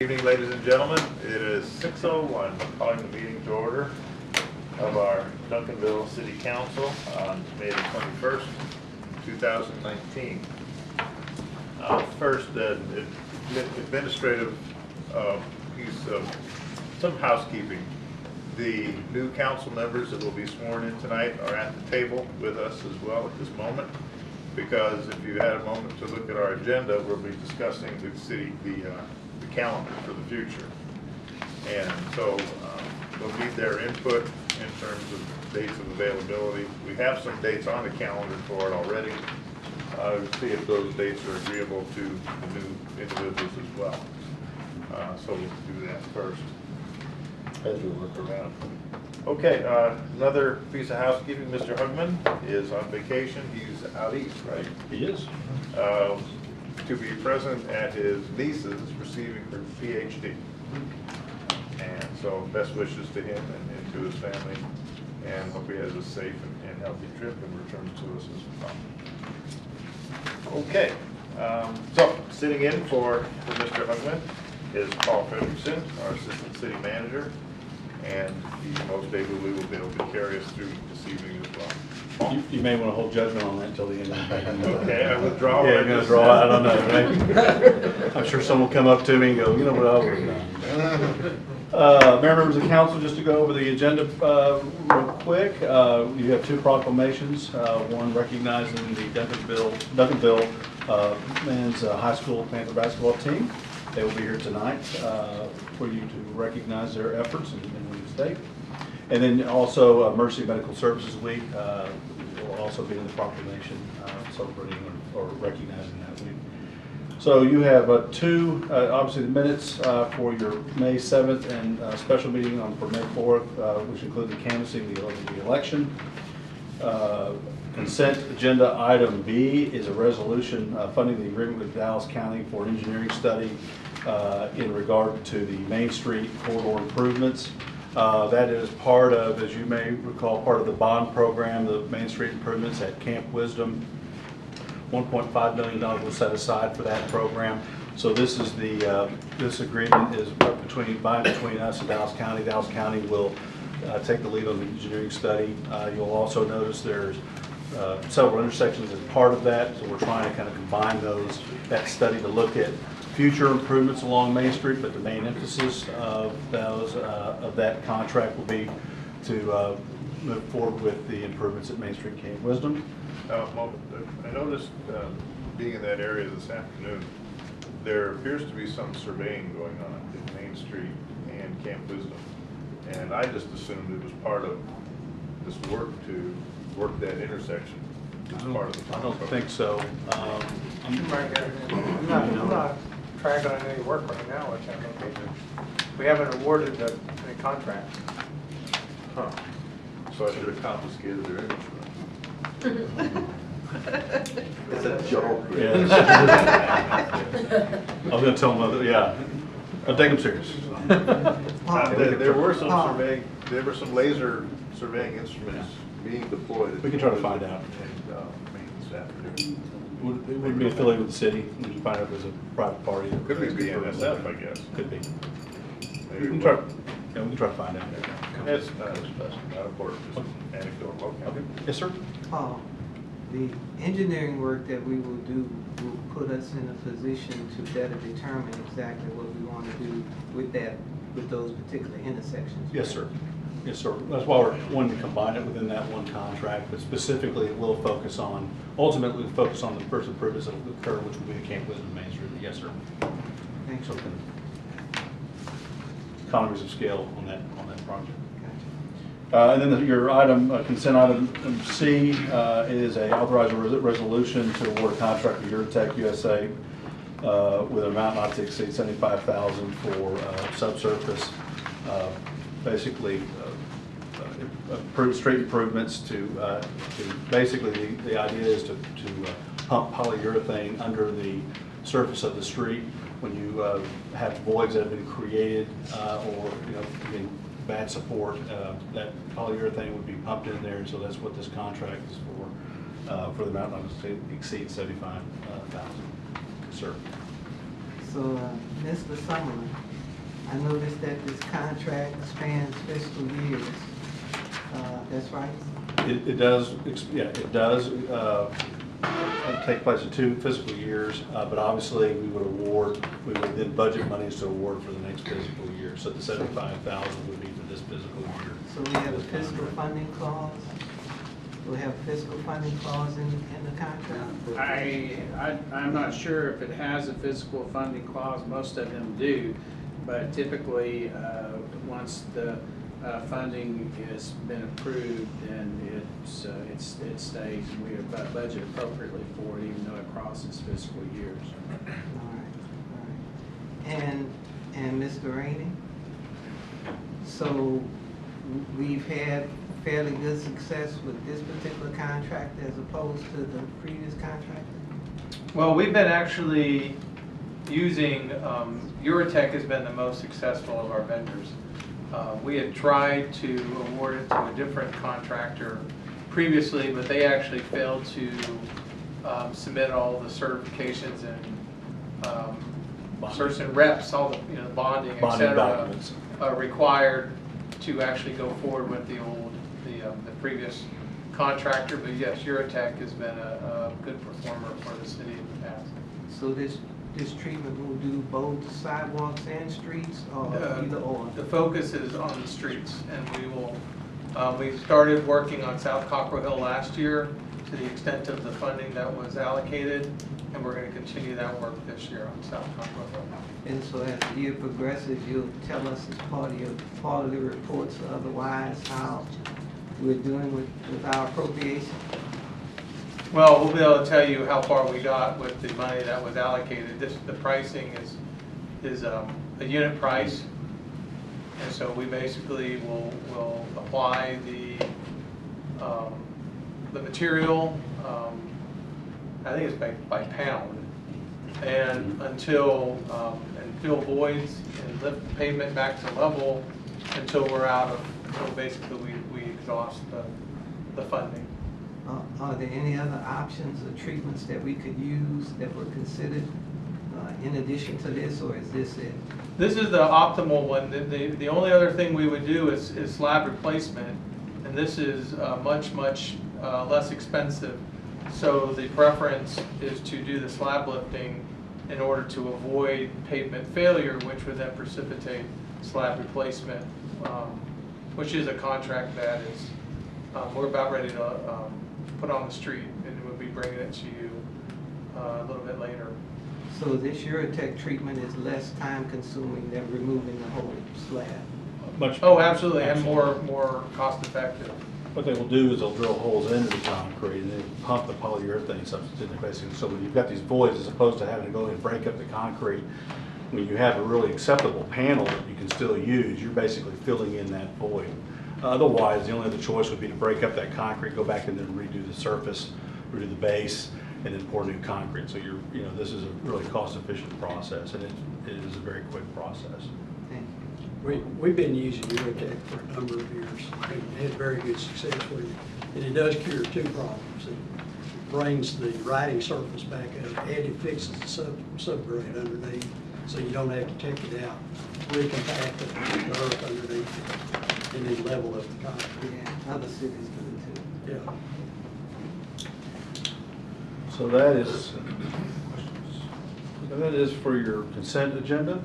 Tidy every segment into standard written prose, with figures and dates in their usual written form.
Good evening, ladies and gentlemen. It is 6:01, calling the meeting to order of our Duncanville City Council on May the 21st, 2019. First, administrative piece of some housekeeping. The new council members that will be sworn in tonight are at the table with us as well at this moment, because if you had a moment to look at our agenda, we'll be discussing the city, the calendar for the future. And so we'll need their input in terms of dates of availability. We have some dates on the calendar for it already. See if those dates are agreeable to the new individuals as well. So we'll do that first as we work around. Okay, another piece of housekeeping. Mr. Hugman is on vacation. He's out east, right? He is. To be present at his niece's receiving her PhD. And so best wishes to him and to his family, and hope he has a safe and healthy trip and returns to us as well. Okay, so sitting in for Mr. Hugman is Paul Fredrickson, our Assistant City Manager, and he most ably will be able to carry us through this evening as well. You may want to hold judgment on that until the end of the meeting. Okay, I withdraw. Yeah, you're going to draw, I don't know, right? I'm sure someone will come up to me and go, you know what I would have done. Mayor, members of the council, just to go over the agenda real quick, you have two proclamations, one recognizing the Duncanville men's high school Panther basketball team. They will be here tonight for you to recognize their efforts in the state. And then also Mercy Medical Services Week will also be in the proclamation celebrating or recognizing that week. So you have obviously the minutes for your May 7th and special meeting for May 4th, which include the canvassing the election. Consent agenda item B is a resolution funding the agreement with Dallas County for an engineering study in regard to the Main Street corridor improvements. That is part of, as you may recall, part of the bond program, the Main Street improvements at Camp Wisdom. $1.5 million was set aside for that program. So this is this agreement is between us and Dallas County. Dallas County will take the lead on the engineering study. You'll also notice there's several intersections as part of that. So we're trying to kind of combine that study to look at future improvements along Main Street, but the main emphasis of that contract will be to move forward with the improvements at Main Street Camp Wisdom. I noticed being in that area this afternoon, there appears to be some surveying going on at Main Street and Camp Wisdom, and I just assumed it was part of this work to work that intersection. I don't think so. I'm not tracking on any work right now at that location. We haven't awarded any contract. Huh. So I should have confiscated their insurance. It's a joke. Yeah. I was going to tell them, yeah, I'll take them serious. There were some laser surveying instruments being deployed. We can try to find out. This afternoon. It would be affiliated with the city. We can find out if there's a private party. Could be BNSF, I guess. Could be. Maybe We can try to find out. It's not important, just anecdotal. Okay. Yes, sir. The engineering work that we will do will put us in a position to better determine exactly what we want to do with those particular intersections. Yes, sir. Yes, sir. That's why we're wanting to combine it within that one contract, but specifically it will ultimately focus on the first improvements that will occur, which will be the Camp Wisdom Main Street. Yes, sir. Thanks. So economies of scale on that project. And then your consent item C is a authorized resolution to award a contract to Eurotech USA with an amount not to exceed $75,000 for subsurface, basically street improvements to basically the idea is to pump polyurethane under the surface of the street when you have voids that have been created or bad support, that polyurethane would be pumped in there, and so that's what this contract is for the amount not to exceed $75,000. Sir. So, Mr. Summerlin, I noticed that this contract spans fiscal years. That's right? It does, yeah, it does take place in 2 fiscal years, but obviously we would then budget monies to award for the next fiscal year. So the 75,000 would be for this fiscal year. So we have a fiscal funding clause? We have a fiscal funding clause in the contract? I'm not sure if it has a fiscal funding clause. Most of them do, but typically, once the funding has been approved, then it stays, and we budget appropriately for it, even though it crosses fiscal years. All right. And Mr. Rainey? So we've had fairly good success with this particular contract as opposed to the previous contract? Well, we've been actually using, Eurotech has been the most successful of our vendors. We had tried to award it to a different contractor previously, but they actually failed to submit all the certifications and certs and reps, all the bonding, et cetera, documents required to actually go forward with the previous contractor. But yes, Eurotech has been a good performer for the city in the past. So this treatment will do both sidewalks and streets, or either or? The focus is on the streets, and we will. We started working on South Cockrell Hill last year to the extent of the funding that was allocated, and we're going to continue that work this year on South Cockrell Hill. And so as the year progresses, you'll tell us as part of your quarterly reports or otherwise how we're doing with our appropriation? Well, we'll be able to tell you how far we got with the money that was allocated. The pricing is a unit price, and so we basically will apply the material. I think it's by pound, and until and fill voids and lift the pavement back to level until we're out of. So basically, we exhaust the funding. Are there any other options or treatments that we could use that were considered in addition to this, or is this it? This is the optimal one. The only other thing we would do is slab replacement, and this is much less expensive. So the preference is to do the slab lifting in order to avoid pavement failure, which would then precipitate slab replacement, which is a contract that is we're about ready to put on the street, and we'll be bringing it to you a little bit later. So this Eurotech treatment is less time consuming than removing the whole slab? Oh, absolutely, and more cost effective. What they will do is they'll drill holes into the concrete and then pump the polyurethane substance in there basically. So when you've got these voids, as opposed to having to go and break up the concrete, when you have a really acceptable panel that you can still use, you're basically filling in that void. Otherwise, the only other choice would be to break up that concrete, go back and then redo the surface, redo the base, and then pour new concrete. So this is a really cost-efficient process, and it is a very quick process. Thank you. We've been using Eurotech for a number of years and had very good success with it. And it does cure 2 problems. It brings the riding surface back up, and it fixes the subgrade underneath, so you don't have to take it out, recompact the earth underneath it, and then level up the concrete. Yeah, other cities do it too. Yeah. So that is for your consent agenda.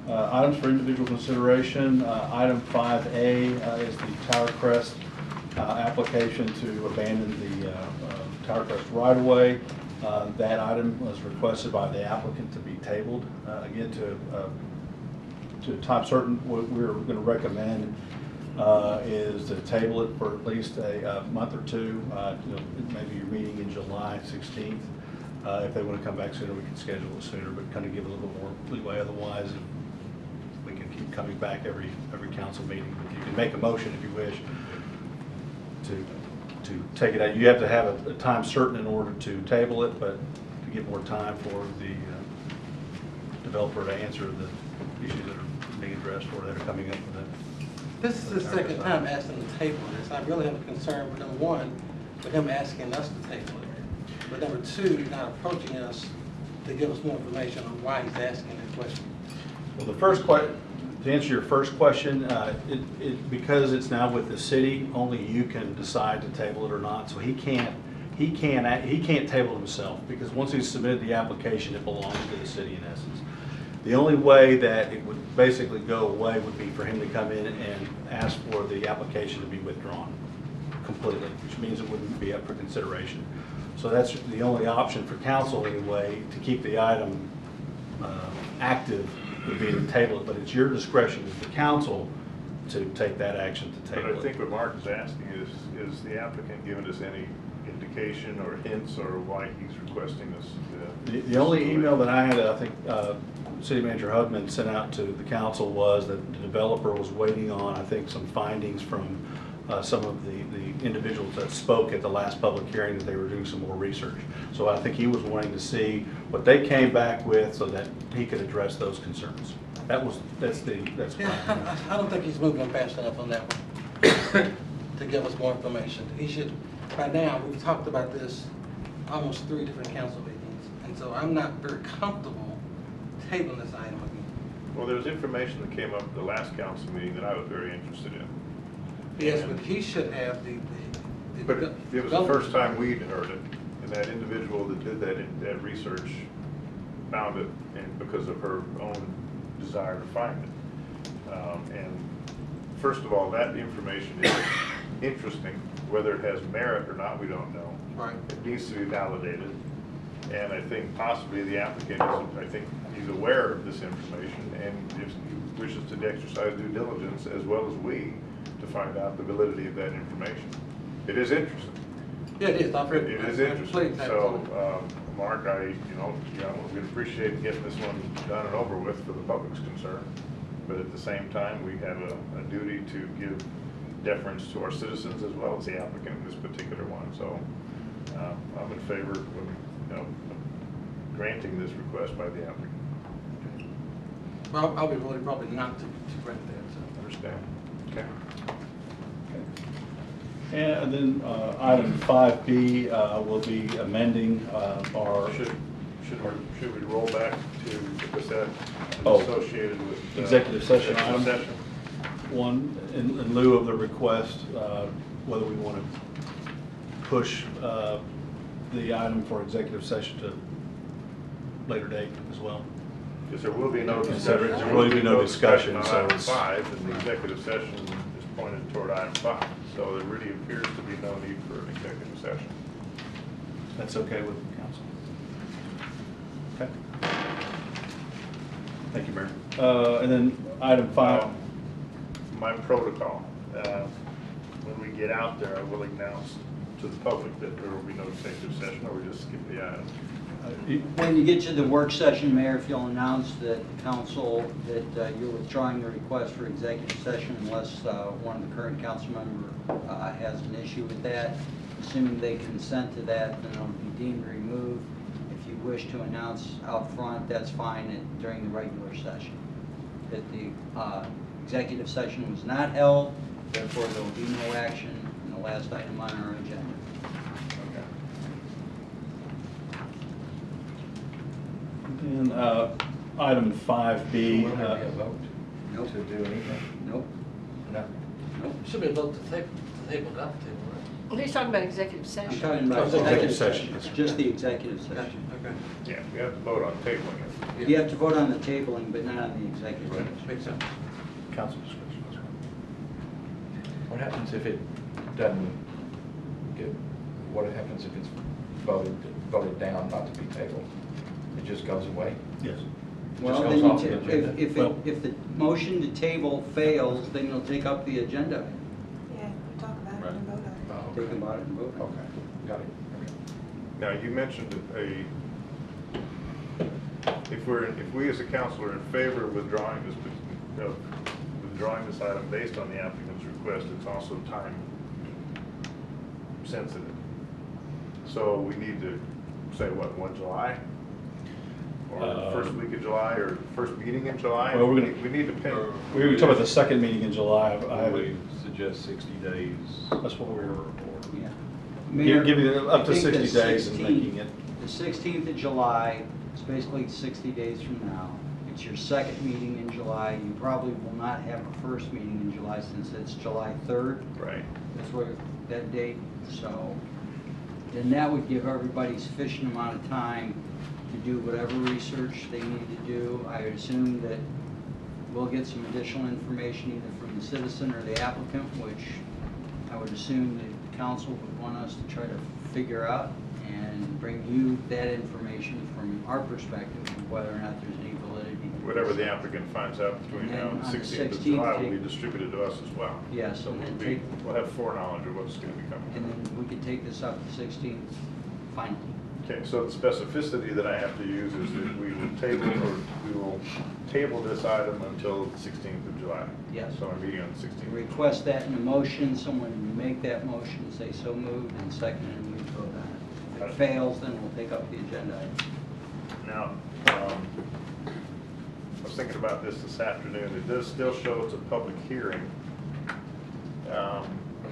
Items for individual consideration. Item 5A is the Tower Crest application to abandon the Tower Crest right-of-way. That item was requested by the applicant to be tabled. Again, to a time certain, what we're going to recommend is to table it for at least a month or two. Maybe your meeting in July 16th. If they want to come back sooner, we can schedule it sooner, but kind of give a little bit more leeway. Otherwise, we can keep coming back every council meeting. You can make a motion if you wish to take it out. You have to have a time certain in order to table it, but to give more time for the developer to answer the issues that are being addressed or that are coming up with it. This is the second time asking to table this. I really have a concern with number one, with him asking us to table it. But number two, he's not approaching us to give us more information on why he's asking that question. Well, the first question, To answer your first question, because it's now with the city, only you can decide to table it or not. So he can't table it himself, because once he's submitted the application, it belongs to the city in essence. The only way that it would basically go away would be for him to come in and ask for the application to be withdrawn completely, which means it wouldn't be up for consideration. So that's the only option for council anyway, to keep the item active, would be to table it, but it's your discretion as the council to take that action to But table I think it. what Mark is asking is the applicant given us any indication or hints or why he's requesting this? The only email that I had, I think, City Manager Hudman sent out to the council was that the developer was waiting on, I think, some findings from some of the individuals that spoke at the last public hearing, that they were doing some more research. So I think he was wanting to see what they came back with so that he could address those concerns. That's Yeah, I don't think he's moving fast enough on that one to give us more information. He should, by now, we've talked about this almost 3 different council meetings, and so I'm not very comfortable tabling this item again. Well, there was information that came up at the last council meeting that I was very interested in. Yes, but he should have the But it was the first time we'd heard it, and that individual that did that research found it, and because of her own desire to find it. And first of all, that information is interesting. Whether it has merit or not, we don't know. Right. It needs to be validated, and I think possibly the applicant is, I think, he's aware of this information, and if he wishes to exercise due diligence, as well as we, to find out the validity of that information. It is interesting. Yeah, it is. It is interesting. So, Mark, we'd appreciate getting this one done and over with for the public's concern. But at the same time, we have a duty to give deference to our citizens as well as the applicant in this particular one. So, I'm in favor of, granting this request by the applicant. Well, I'll be voting probably not to grant that, so. Understand? Okay. And then item 5B will be amending our Should we roll back to, because that is Oh. associated with executive session item. session? One, in lieu of the request, whether we want to push the item for executive session to later date as well. Because there will be no There discussion. will be no discussion, on so item it's- 5, and the executive session is pointed toward item 5. So there really appears to be no need for an executive session. That's okay with the council? Okay. Thank you, Mayor. And then item 5. My protocol, when we get out there, I will announce to the public that there will be no executive session, or we just skip the item. When you get to the work session, Mayor, if you'll announce that council, that you're withdrawing the request for executive session unless one of the current council member has an issue with that. Assuming they consent to that, then it'll be deemed removed. If you wish to announce out front, that's fine during the regular session. That the executive session was not held, therefore there will be no action in the last item on our agenda. And item 5B. Will there be a vote Nope. to do anything? Nope. No. Nope. Should be a vote to table it up, Well, he's talking about executive I'm session. talking about Executive session. Just the executive right? session. Okay. Yeah, we have to vote on tabling it. You have to vote on the tabling, but not on the executive Right. session. Makes sense. Council discretion. What happens if it doesn't get, what happens if it's voted down not to be tabled? It just goes away? Yes. It Well, just then goes you off the agenda? if the motion to table fails, then you'll take up the agenda. Yeah, we talk about it and vote on it. Oh, Think okay. about it and vote. Okay, got it. Now, you mentioned if we as a council are in favor of withdrawing this item based on the applicant's request, it's also time sensitive. So we need to say, what, 1 July? Or the first week of July, or first meeting in July? Well, we're gonna- We need to pin. We were talking about the second meeting in July. We suggest 60 days. That's what we were. Yeah. Giving it up to I think 60 the days and 16th making it. The 16th of July, it's basically 60 days from now. It's your second meeting in July. You probably will not have a first meeting in July since it's July 3rd. Right. That's where that date, so then that would give everybody sufficient amount of time to do whatever research they need to do. I would assume that we'll get some additional information either from the citizen or the applicant, which I would assume that the council would want us to try to figure out and bring you that information from our perspective of whether or not there's any validity. Whatever the applicant finds out between now and the 16th of July will be distributed to us as well. Yeah, so then We'll have foreknowledge of what's going to be coming. and then we could take this up to 16th finally. Okay, so the specificity that I have to use is that we will table this item until the 16th of July. Yes. So I'm meeting on the 16th. Request that in a motion, someone make that motion, say so moved, and second, and we vote on it. If it fails, then we'll take up the agenda item. Now, I was thinking about this afternoon. It does still show it's a public hearing.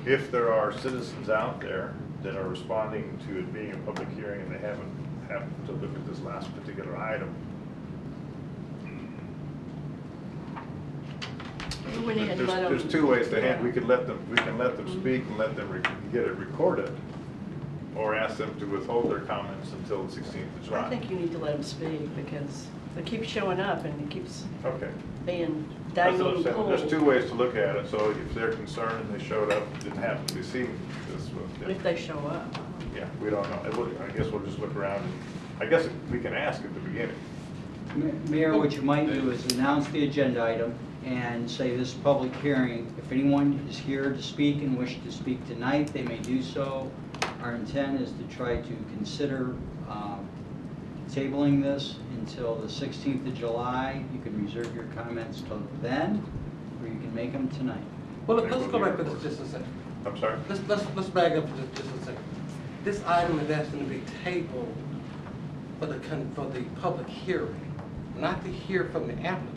If there are citizens out there that are responding to it being a public hearing and they haven't happened to look at this last particular item, We need to let there's them. two ways to handle. We can let them speak and let them get it recorded, or ask them to withhold their comments until the 16th of July. I think you need to let them speak because they keep showing up and it keeps Okay. being That's what I'm dangling saying. pulled. There's two ways to look at it. So if they're concerned and they showed up, didn't happen to be seen, this was. If they show up. Yeah, we don't know. I guess we'll just look around. I guess we can ask at the beginning. Mayor, what you might do is announce the agenda item and say this public hearing. If anyone is here to speak and wish to speak tonight, they may do so. Our intent is to try to consider tabling this until the 16th of July. You can reserve your comments till then, or you can make them tonight. Well, let's go back for this just a second. I'm sorry? Let's back up for just a second. This item is asking to be tabled for the public hearing, not to hear from the applicant.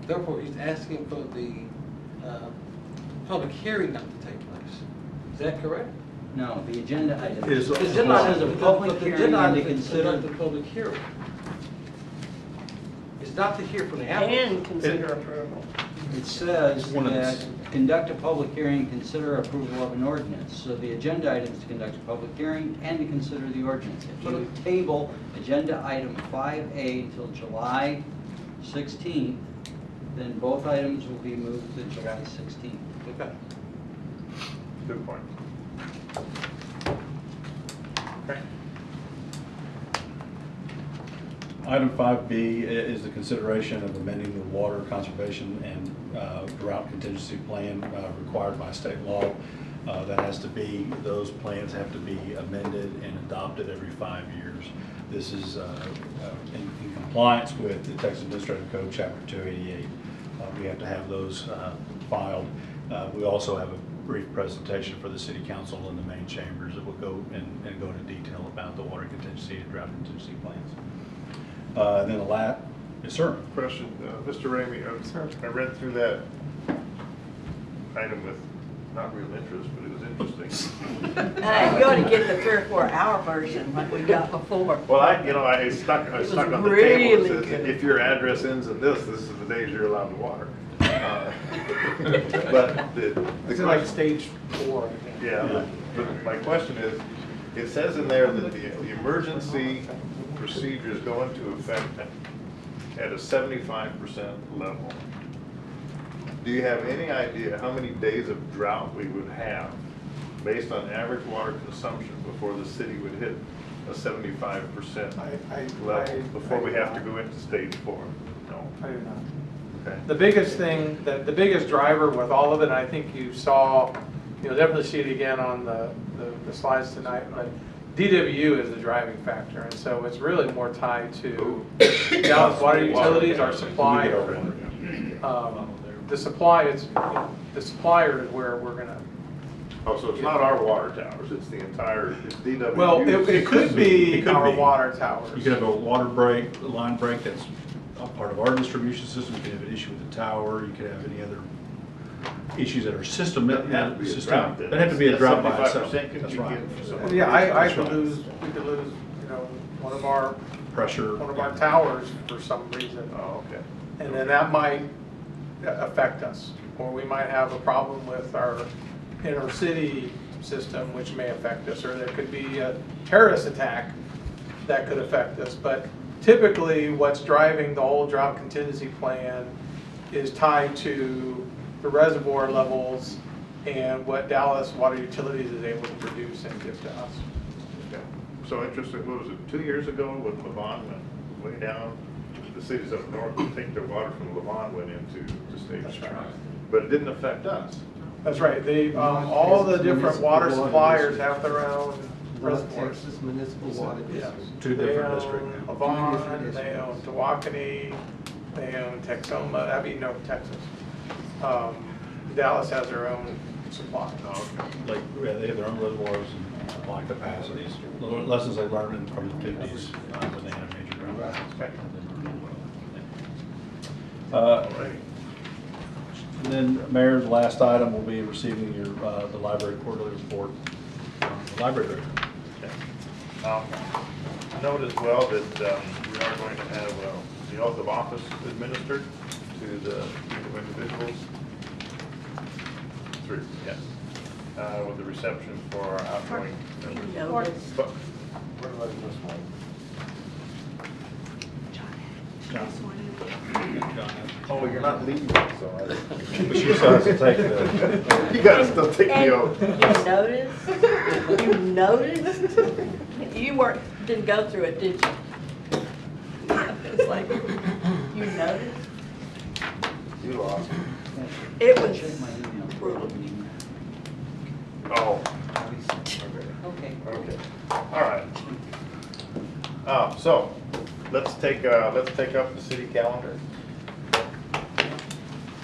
Therefore, he's asking for the public hearing not to take place. Is that correct? No, the agenda item. Is- This Agenda is item. a public But the hearing agenda and to item is consider. not the public hearing. It's not to hear from the And applicant. consider approval. It says One of that the- conduct a public hearing, consider approval of an ordinance. So the agenda item is to conduct a public hearing and to consider the ordinance. If you table agenda item 5A until July 16th, then both items will be moved to July 16th. Okay. Good point. Okay. Item 5B is the consideration of amending the water conservation and drought contingency plan required by state law. That has to be, those plans have to be amended and adopted every 5 years. This is in compliance with the Texas Administrative Code, Chapter 288. We have to have those filed. We also have a brief presentation for the City Council in the main chambers that will go and go into detail about the water contingency and drought contingency plans. And then yes, sir. Question, Mr. Ramey, I read through that item with not real interest, but it was interesting. You ought to get the 3 or 4 hour version like we got before. Well, I stuck was on the table. really It says, good. if your address ends in this is the days you're allowed to water. But the It's like stage 4. yeah, but my question is, it says in there that the emergency procedures go into effect at a 75% level. Do you have any idea how many days of drought we would have based on average water consumption before the city would hit a 75% level before we have to go into stage 4? No. I do not. Okay. The biggest thing, the biggest driver with all of it, and I think you saw, you'll definitely see it again on the slides tonight, but DWU is the driving factor, and so it's really more tied to Dallas Water Utilities, our supply. The supply is, the supplier is where we're gonna. Oh, so it's not our water towers, it's the entire, it's DWU. Well, it could be It could our be. water towers. You could have a water break, a line break that's a part of our distribution system. You could have an issue with the tower. You could have any other issues that are system. Doesn't have to be a system- drought then. That have to be a drought by 75% itself. could That's be right. given from someone. Yeah, That's we right. could lose, one of our pressure. one of our towers for some reason. Oh, okay. And then that might affect us. Or we might have a problem with our inner city system, which may affect us. Or there could be a terrorist attack that could affect us. But typically, what's driving the whole drought contingency plan is tied to the reservoir levels and what Dallas Water Utilities is able to produce and give to us. Okay. So interesting, what was it, 2 years ago when Levon went way down? The cities up north would take their water from Levon went into the state. That's right. But it didn't affect us. That's right. They, all the different water suppliers have their own North reservoirs. Texas Municipal Water Yeah. District. Two different districts. They own Two Levon, different they own districts. Tawakoni, they own Texoma, I mean, no, Texas. Dallas has their own supply. Oh, okay. Like, yeah, they have their own reservoirs and supply capacities. The lessons they learned from the 50s when they had a major drought. Okay. Uh, And then, Mayor, the last item will be receiving your, the library quarterly report from the library director. Note as well that we are going to have the oath of office administered to the individuals. 3, yes. With the reception for our outgoing members. Notice. But- John. Oh, you're not leaving, so But she still has to take the, you gotta still take the And oath. you noticed? Didn't go through it, did you? It's like, you noticed? You lost. It was Check my email. brutal. Oh. Okay. Okay. All right. So let's take up the city calendar.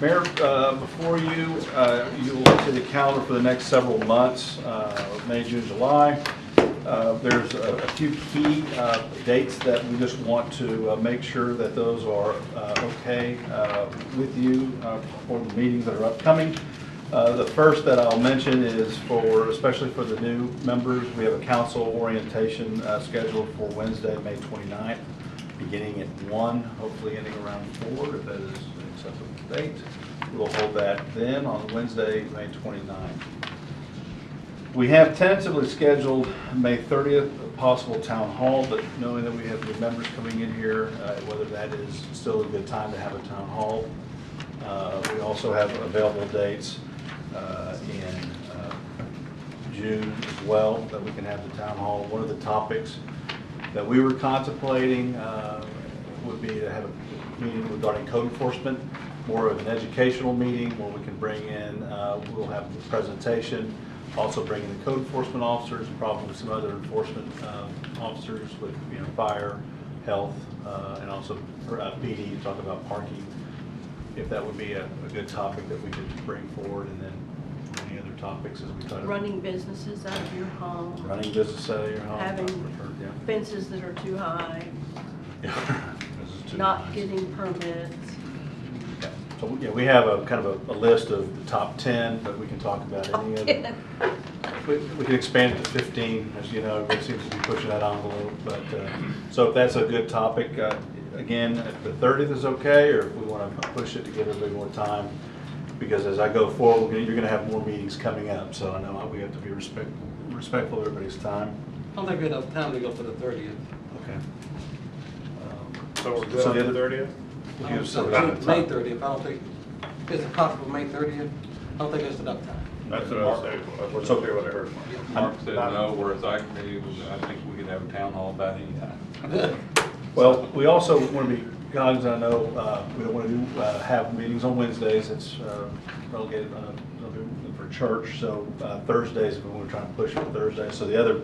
Mayor, before you, you'll see the calendar for the next several months, May, June, July. There's a few key dates that we just want to make sure that those are okay with you for the meetings that are upcoming. The first that I'll mention is especially for the new members, we have a council orientation scheduled for Wednesday, May 29th, beginning at 1, hopefully ending around 4, if that is an acceptable date. We'll hold that then on Wednesday, May 29th. We have tentatively scheduled May 30th, a possible town hall, but knowing that we have new members coming in here, whether that is still a good time to have a town hall. We also have available dates in June as well that we can have the town hall. One of the topics that we were contemplating would be to have a meeting regarding code enforcement, more of an educational meeting where we can bring in, we'll have a presentation, also bring in the code enforcement officers, probably some other enforcement officers with, fire, health, and also PD to talk about parking, if that would be a good topic that we could bring forward, and then any other topics as we try to. Running businesses out of your home. Running business out of your home. Having Yeah. fences that are too high, Yeah. This is too not nice. getting permits. Yeah. So, yeah, we have a kind of a list of the top 10, but we can talk about any of them. We can expand it to 15, as you know, everybody seems to be pushing that envelope. But, so if that's a good topic, again, if the 30th is okay, or if we want to push it to give everybody more time, because as I go forward, you're going to have more meetings coming up, so I know we have to be respectful of everybody's time. I don't think we have enough time to go for the 30th. Okay. So we're good So on the the other- 30th? We'll give So some May time. 30th, I don't think, is it possible May 30th? I don't think there's enough time. That's what I was saying. I wasn't clear what I heard. Mark said no, whereas I think we could have a town hall about any time. Well, we also want to be cognizant, I know, we don't want to have meetings on Wednesdays, it's relegated for church, so Thursdays, if we want to try and push for Thursdays. So the other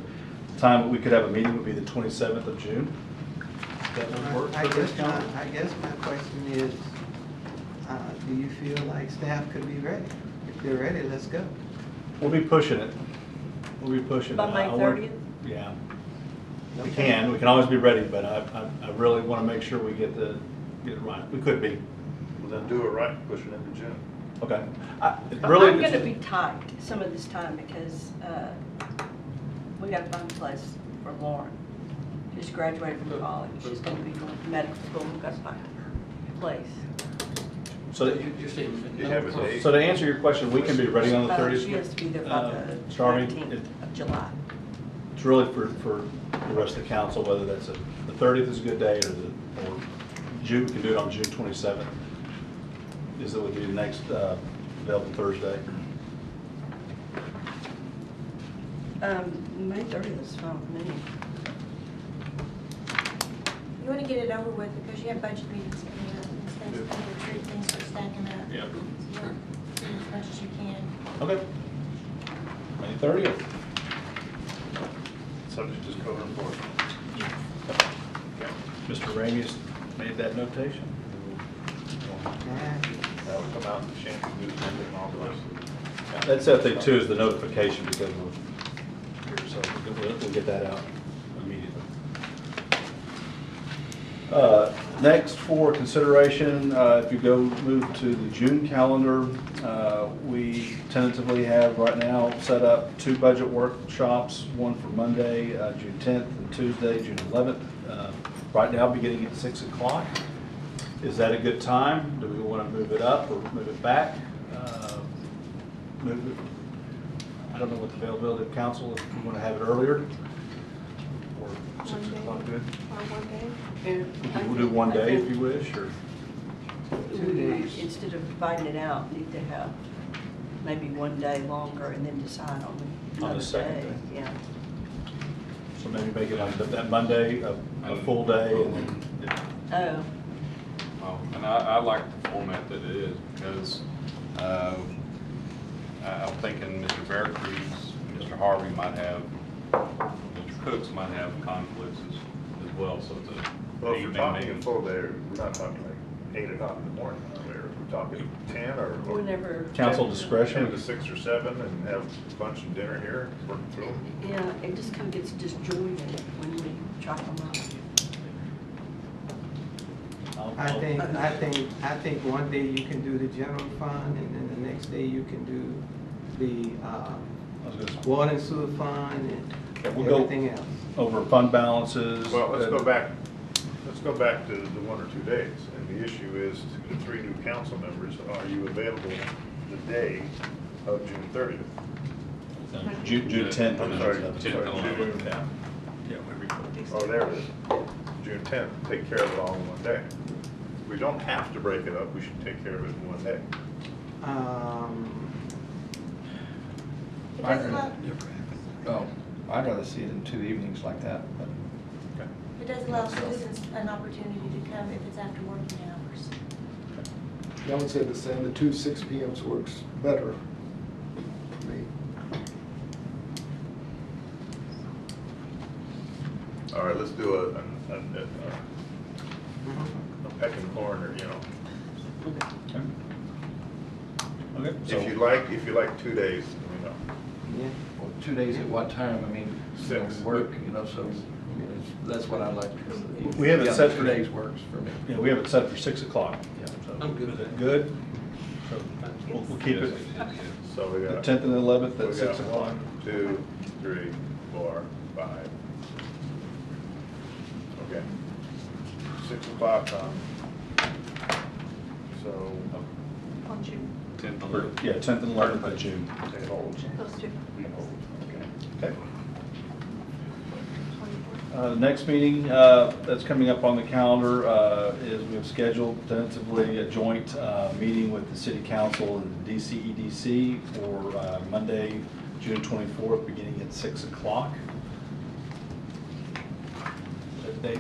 time that we could have a meeting would be the 27th of June. That would work I for this calendar? guess my question is, do you feel like staff could be ready? If they're ready, let's go. We'll be pushing it. We'll be pushing it. By May I want- 30th? Yeah. We can always be ready, but I really want to make sure we get it right. We could be. Well, then do it right, push it into June. Okay. Really, I'm going to be tight some of this time because we got to find a place for Lauren. just graduated from college. She's going to be going to medical school and got my place. So, You're saying. Do you have a date? so to answer your question, we can be ready on the 30th. She has to be there by the Charmy, 19th of July. it's really for the rest of the council, whether that's the 30th is a good day or June, we can do it on June 27th. Is that would be the next available Thursday. May 30th is fine with me. You want to get it over with because you have budget meetings coming up and things, other tree things are stacking up. Yep. So you want to do as much as you can. Okay. May 30th. Subject is code enforcement. Okay. Mr. Ramey's made that notation. That'll come out in the Shanty News and all the rest. That's that thing too, is the notification because of here, so we'll get that out immediately. Next for consideration, if you go move to the June calendar, we tentatively have right now set up 2 budget workshops, one for Monday, June 10th, and Tuesday, June 11th. Right now beginning at 6 o'clock. Is that a good time? Do we want to move it up or move it back? Move it, I don't know what the availability of council, if we want to have it earlier, or 6 o'clock good? We'll do one day if you wish, or 2 days. Instead of dividing it out, need to have maybe one day longer and then decide on the another second day. day. Yeah. so maybe make it like that Monday, a full day, and then, Oh, Well, and I like the format that it is because I'm thinking Mr. Veracruz, Mr. Harvey might have, Mr. Cooks might have conflicts as well, so it's a. Well, if we're evening talking a meeting. full day, we're not talking like 8 o'clock in the morning, are we? Or we're talking 10 or? whenever. council 10 discretion. to 6 or 7 and have lunch and dinner here, work through them. Yeah, it just kind of gets disjointed when we chop them up. I think one day you can do the general fund, and then the next day you can do the I was gonna- water and sewer fund Yeah, and we'll go everything else. over fund balances. Well, let's go back to the 1 or 2 days. And the issue is to the 3 new council members, are you available the day of June 30th? June 10th. I'm sorry, June 10th and 11th. Yeah, we record. Oh, there it is. June 10th, take care of it all in one day. We don't have to break it up, we should take care of it in one day. It does allow, Oh, I'd rather see it in 2 evenings like that, but. it does allow citizens an opportunity to come if it's after working hours. I would say the same, the 2 6 PMs works better for me. All right, let's do a pecking corner, you know. Okay, so If you like 2 days, you know. Yeah. Well, 2 days at what time? I mean, you know, 6. work, you know, so, I mean, that's what I like. We have it Yeah, set 2 for- days works for me. yeah, we have it set for 6 o'clock. Yeah. So I'm good is with it that. good? So we'll keep it So we the got. 10th and 11th at we 6 got o'clock. 1, 2, 3, 4, 5. Okay. 6 o'clock on. So. On June. 10th and Or- 11th. Yeah, 10th and 11th of June. It holds. Those two. Okay. The next meeting that's coming up on the calendar is we have scheduled tentatively a joint meeting with the City Council and the DCEDC for Monday, June 24th, beginning at 6 o'clock. That date?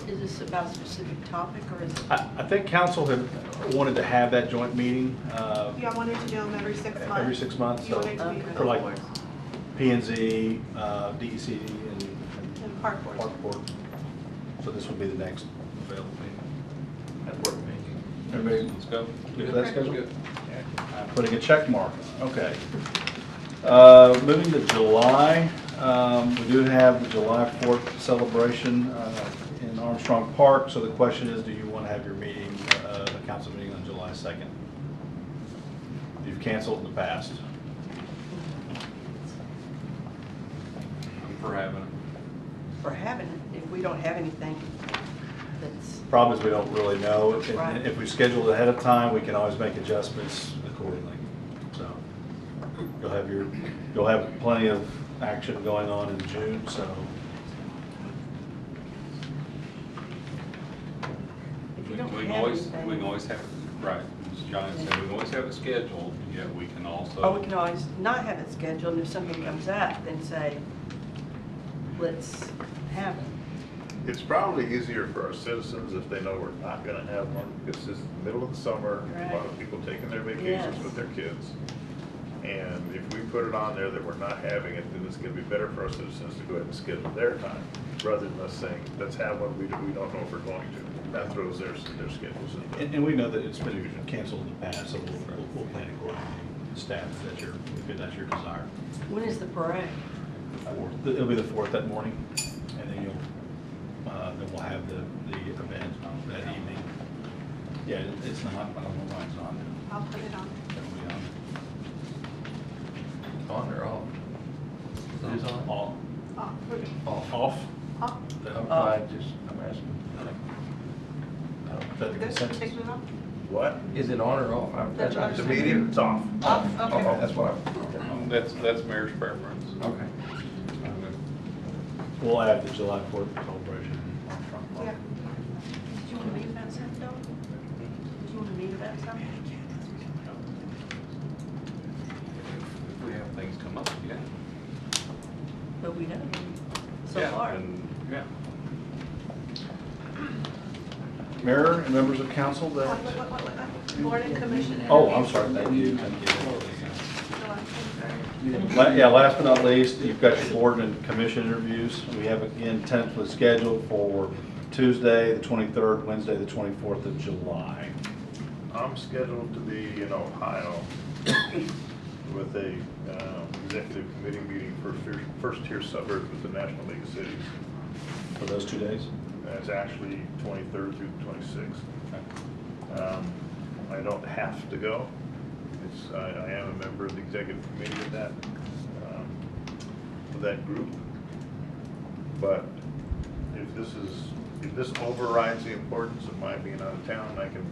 Is this about a specific topic or is it? I think council had wanted to have that joint meeting Y'all wanted to do them every 6 months? every 6 months. You So wanted to be Okay. for like boards P&Z, DECD, and and park boards. Park Board. So this would be the next available meeting. That'd work for me. Everybody Let's go. good for that schedule? Good. Putting a check mark, okay. Moving to July, we do have the July 4th celebration in Armstrong Park, so the question is, do you want to have your meeting, the council meeting on July 2nd? You've canceled in the past. I'm for having it. For having it, if we don't have anything that's, Problem is, we don't really know. And Right. if we schedule it ahead of time, we can always make adjustments accordingly. So you'll have plenty of action going on in June, so. if you don't We can have always, anything. we can always have, right, as Johnny said, we can always have it scheduled, yet we can also. Or we can always not have it scheduled, and if something comes up, then say, let's have it. It's probably easier for our citizens if they know we're not gonna have one, because it's the middle of the summer, a lot of Right. people taking their vacations Yes. with their kids. And if we put it on there that we're not having it, then it's gonna be better for our citizens to go ahead and schedule their time, rather than us saying, let's have one, we don't know if we're going to. That throws their schedules in. And we know that it's been canceled in the past, so we'll plan accordingly. Staff, if that's your desire. When is the parade? It'll be the 4th that morning, and then then we'll have the event that evening. Yeah, it's not, I don't know why it's on. I'll put it on. It'll be On or off? It is on? Off. Oh, we're good. Off? Off. I'm asking. Is that the Good, consensus? taking it off? What? Is it on or off? That's what I The meeting, it's off. Off, Okay, okay. that's what That's mayor's preference. Okay. We'll add the July 4th celebration. Yeah. Did you want to meet about something, Dawn? Did you want to meet about something? If we have things come up, yeah. But we don't, so Yeah, far. and- Yeah. Mayor and members of council, What? that. Board and commission. Oh, I'm sorry, thank you. July, I'm sorry. Yeah, last but not least, you've got your board and commission interviews. We have again tentatively scheduled for Tuesday, the 23rd, Wednesday, the 24th of July. I'm scheduled to be in Ohio with a executive committee meeting for first tier suburbs with the National League of Cities. For those 2 days? That's actually 23rd through 26th. I don't have to go. I am a member of the executive committee of that group. But if this overrides the importance of my being out of town, I can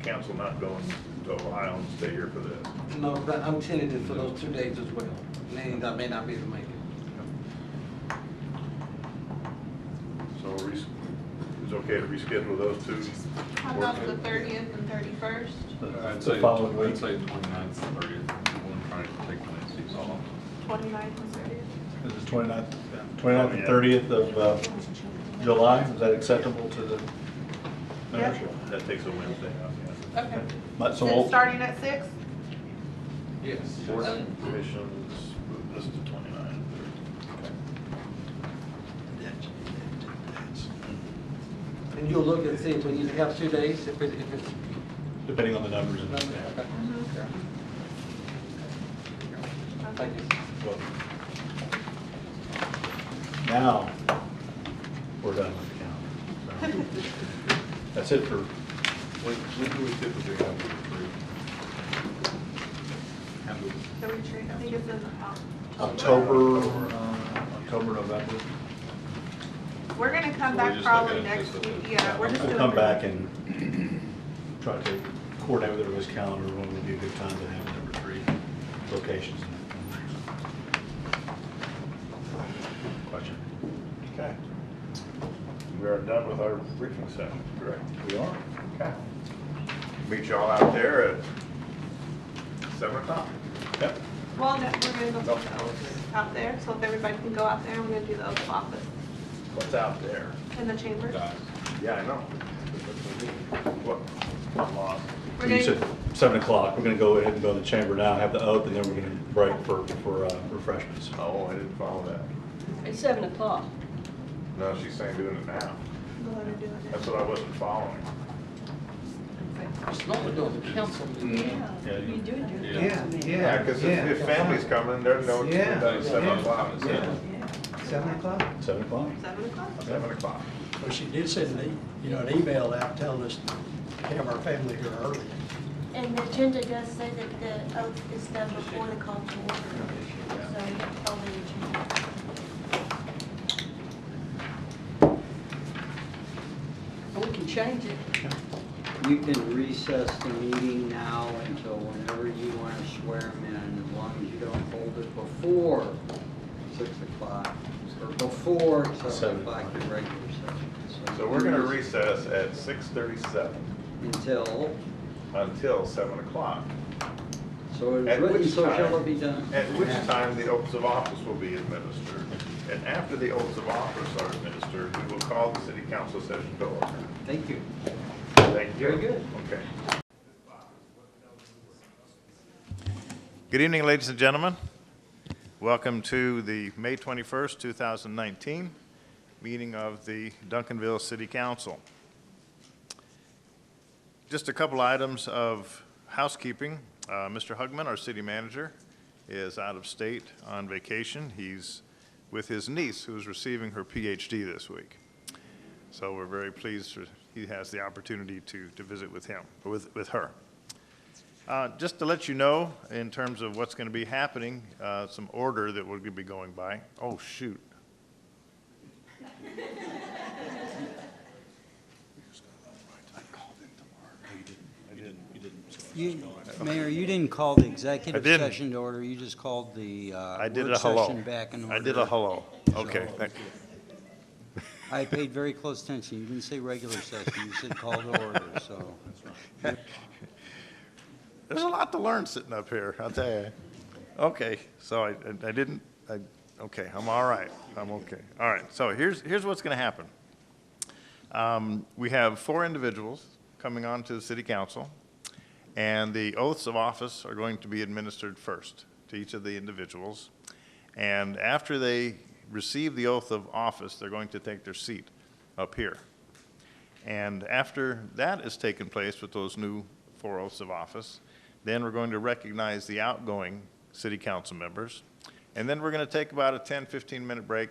cancel not going to Ohio and stay here for this. No, but I'm tentative for those 2 days as well, meaning I may not be able to make it. So it's okay to reschedule those two? How about the 30th and 31st? I'd The say, following I'd week. say 29th, 30th. We'll try to take Wednesdays off. 29th and 30th? This is 29th and 30th of July. Is that acceptable to the mayor? That takes a Wednesday off, yeah. Okay. So So we'll- starting at 6? Yes. Board and commissions, this is 29. And you'll look and see if we need to have 2 days, if it's. Depending on the numbers. Okay. Thank you. Now, we're done with the calendar. So, that's it for, When do we typically have the retreat? The retreat, I think it's in October, November. We're gonna come So back we're just probably looking at next this week, as a- yeah, we're just We'll doing. come back and try to coordinate with everybody's calendar when would be a good time to have the retreat locations. Question? Okay. We are done with our briefing session, correct? We are. Okay. Meet y'all out there at 7 o'clock. Yep. Well, no, we're gonna go out there, so if everybody can go out there, we're gonna do the oath of office What's out there? in the chambers. Yeah, I know. What? I'm lost. We're You gonna- said 7 o'clock. We're going to go ahead and go to the chamber now, have the oath, and then we're going to break for refreshments. Oh, I didn't follow that. It's 7 o'clock. No, she's saying doing it now. Go ahead and do it. That's what I wasn't following. It's normally doing the council meeting. Yeah, you do it during the Yeah, council meeting. yeah. Because if family's coming, they're no, it's Yeah. done at 7 Yeah. o'clock. Yeah. 7 o'clock? 7 o'clock? 7 o'clock? 7 o'clock. Well, she did send an email out telling us to have our family here early. And the agenda does say that the oath is done before the call to order. So you have to follow the agenda. can change it. You can recess the meeting now until whenever you want to swear them in, as long as you don't hold it before 6 o'clock or before 7 o'clock in regular session. So we're going to recess at 6:37 until 7 o'clock. So it is At written, which so shall time- it be done. At which time the oaths of office will be administered. And after the oaths of office are administered, we will call the city council session to order. Thank you. Thank you. Very good. Okay. Good evening, ladies and gentlemen. Welcome to the May 21st, 2019 meeting of the Duncanville City Council. Just a couple items of housekeeping. Mr. Hugman, our city manager, is out of state on vacation. He's with his niece, who's receiving her PhD this week. So we're very pleased he has the opportunity to visit with him, with her. Just to let you know, in terms of what's going to be happening, some order that we're going to be going by. Oh, shoot. Mayor, you didn't call the executive I didn't. session to order, you just called the I did work a hello. session back in order. I did a hello. Okay, thank you. I paid very close attention. You didn't say regular session, you said call to order, so. There's a lot to learn sitting up here, I'll tell you. Okay, so okay, I'm all right. I'm okay. All right, so here's what's going to happen. We have 4 individuals coming on to the city council, and the oaths of office are going to be administered first to each of the individuals. And after they receive the oath of office, they're going to take their seat up here. And after that has taken place with those new 4 oaths of office, then we're going to recognize the outgoing city council members. And then we're going to take about a 10, 15-minute break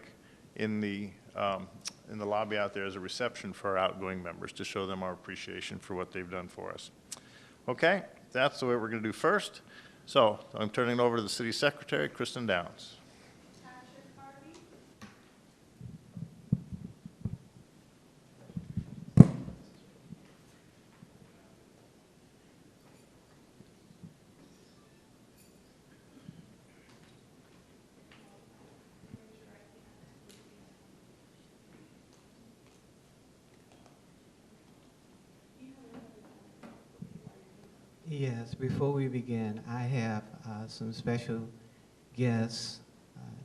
in the lobby out there as a reception for our outgoing members to show them our appreciation for what they've done for us. Okay, that's the way we're going to do first. So I'm turning it over to the city secretary, Kristen Downs. Yes, before we begin, I have some special guests,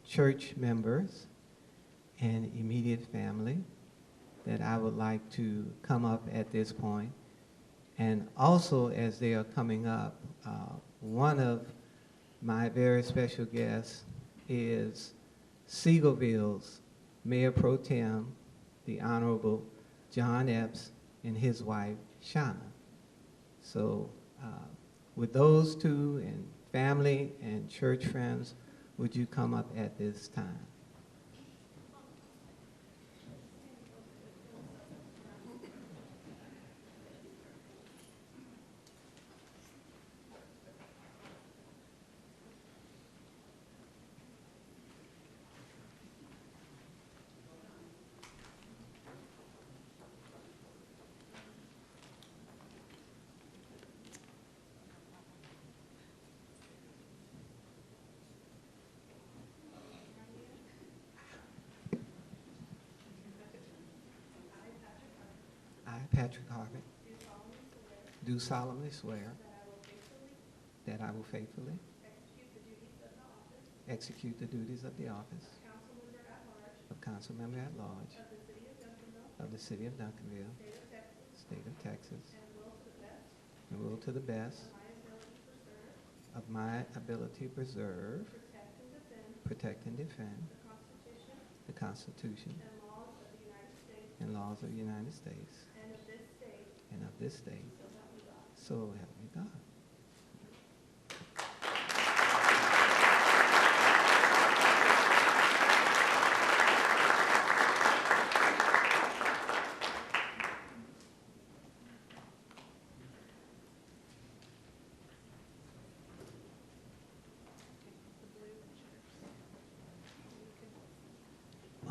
church members and immediate family that I would like to come up at this point. And also, as they are coming up, one of my very special guests is Seagoville's Mayor Pro Tem, the Honorable John Epps, and his wife, Shauna. So with those two and family and church friends, would you come up at this time? I, Patrick Harvey, do solemnly swear that I will faithfully execute the duties of the office of council member at large of the city of Duncanville, state of Texas, and will to the best of my ability preserve, protect, and defend the Constitution and laws of the United States and of this state. So help me God.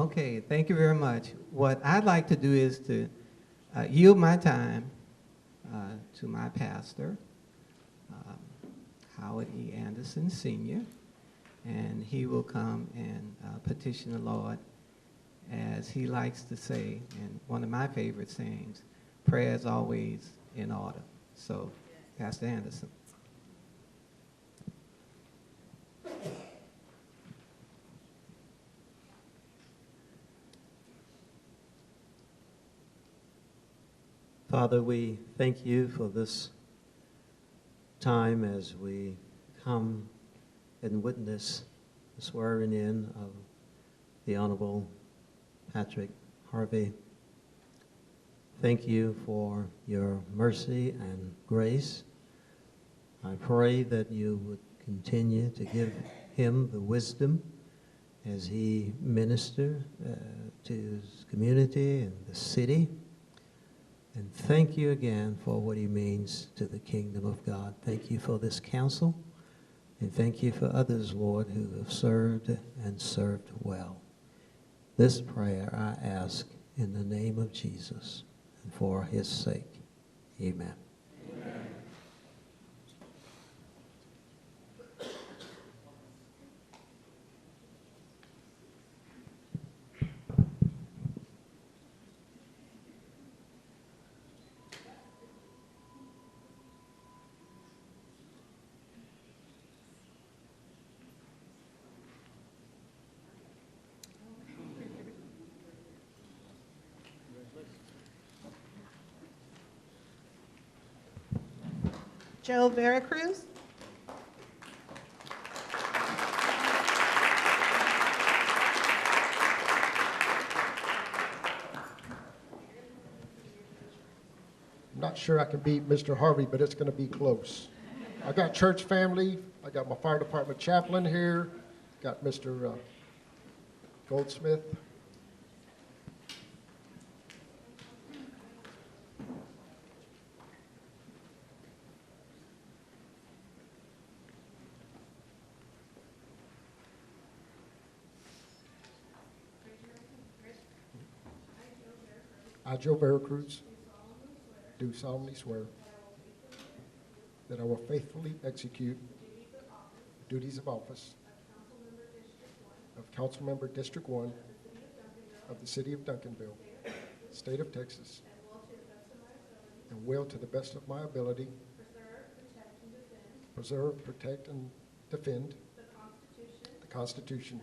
Okay, thank you very much. What I'd like to do is to yield my time to my pastor, Howard E. Anderson Sr., and he will come and petition the Lord, as he likes to say, and one of my favorite sayings, prayer is always in order. So, Pastor Anderson. Father, we thank you for this time as we come and witness the swearing in of the Honorable Patrick Harvey. Thank you for your mercy and grace. I pray that you would continue to give him the wisdom as he ministers to his community and the city. And thank you again for what he means to the kingdom of God. Thank you for this council, and thank you for others, Lord, who have served and served well. This prayer I ask in the name of Jesus and for his sake. Amen. Joe Veracruz. I'm not sure I can beat Mr. Harvey, but it's going to be close. I got church family. I got my fire department chaplain here. Got Mr. Goldsmith. I, Joe Veracruz, do solemnly swear that I will faithfully execute the duties of office of Councilmember District 1 of the City of Duncanville, State of Texas, and will, to the best of my ability, preserve, protect, and defend the Constitution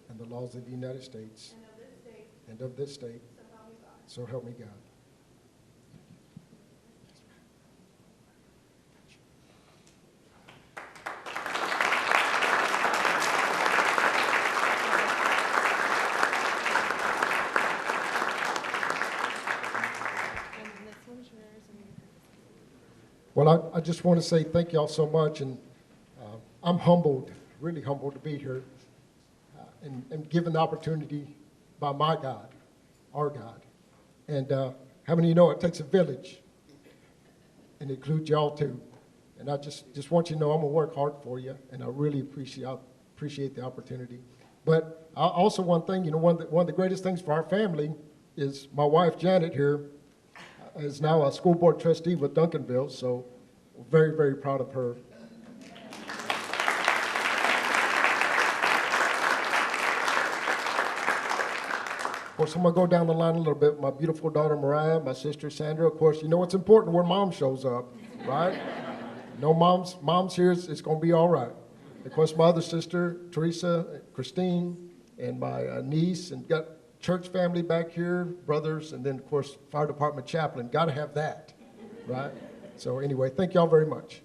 and the laws of the United States and of this state. So help me God. Well, I just want to say thank y'all so much, and I'm humbled, really humbled to be here and given the opportunity by my God, our God. And how many of you know it takes a village, and it includes y'all too. And I just want you to know I'm going to work hard for you, and I really appreciate the opportunity. But also one thing, you know, one of the greatest things for our family is my wife, Janet, here, is now a school board trustee with Duncanville, so we're very, very proud of her. Of course, I'm going to go down the line a little bit. My beautiful daughter, Mariah, my sister, Sandra. Of course, you know it's important where mom shows up, right? No mom's here, it's going to be all right. Of course, my other sister, Teresa, Christine, and my niece, and got church family back here, brothers, and then, of course, fire department chaplain. Got to have that, right? So anyway, thank y'all very much.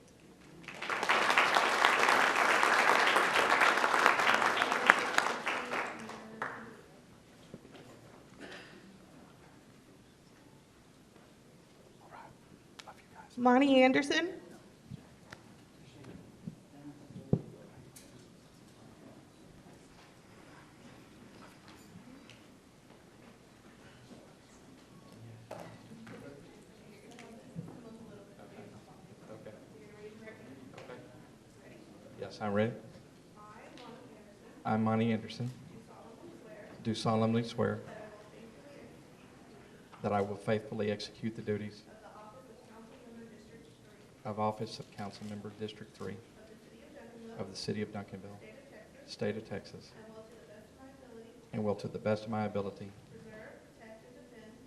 Monty Anderson. Yes, I'm ready. I, Monty Anderson, do solemnly swear that I will faithfully execute the duties of office of Council Member District 3 of the City of Duncanville, State of Texas, and will to the best of my ability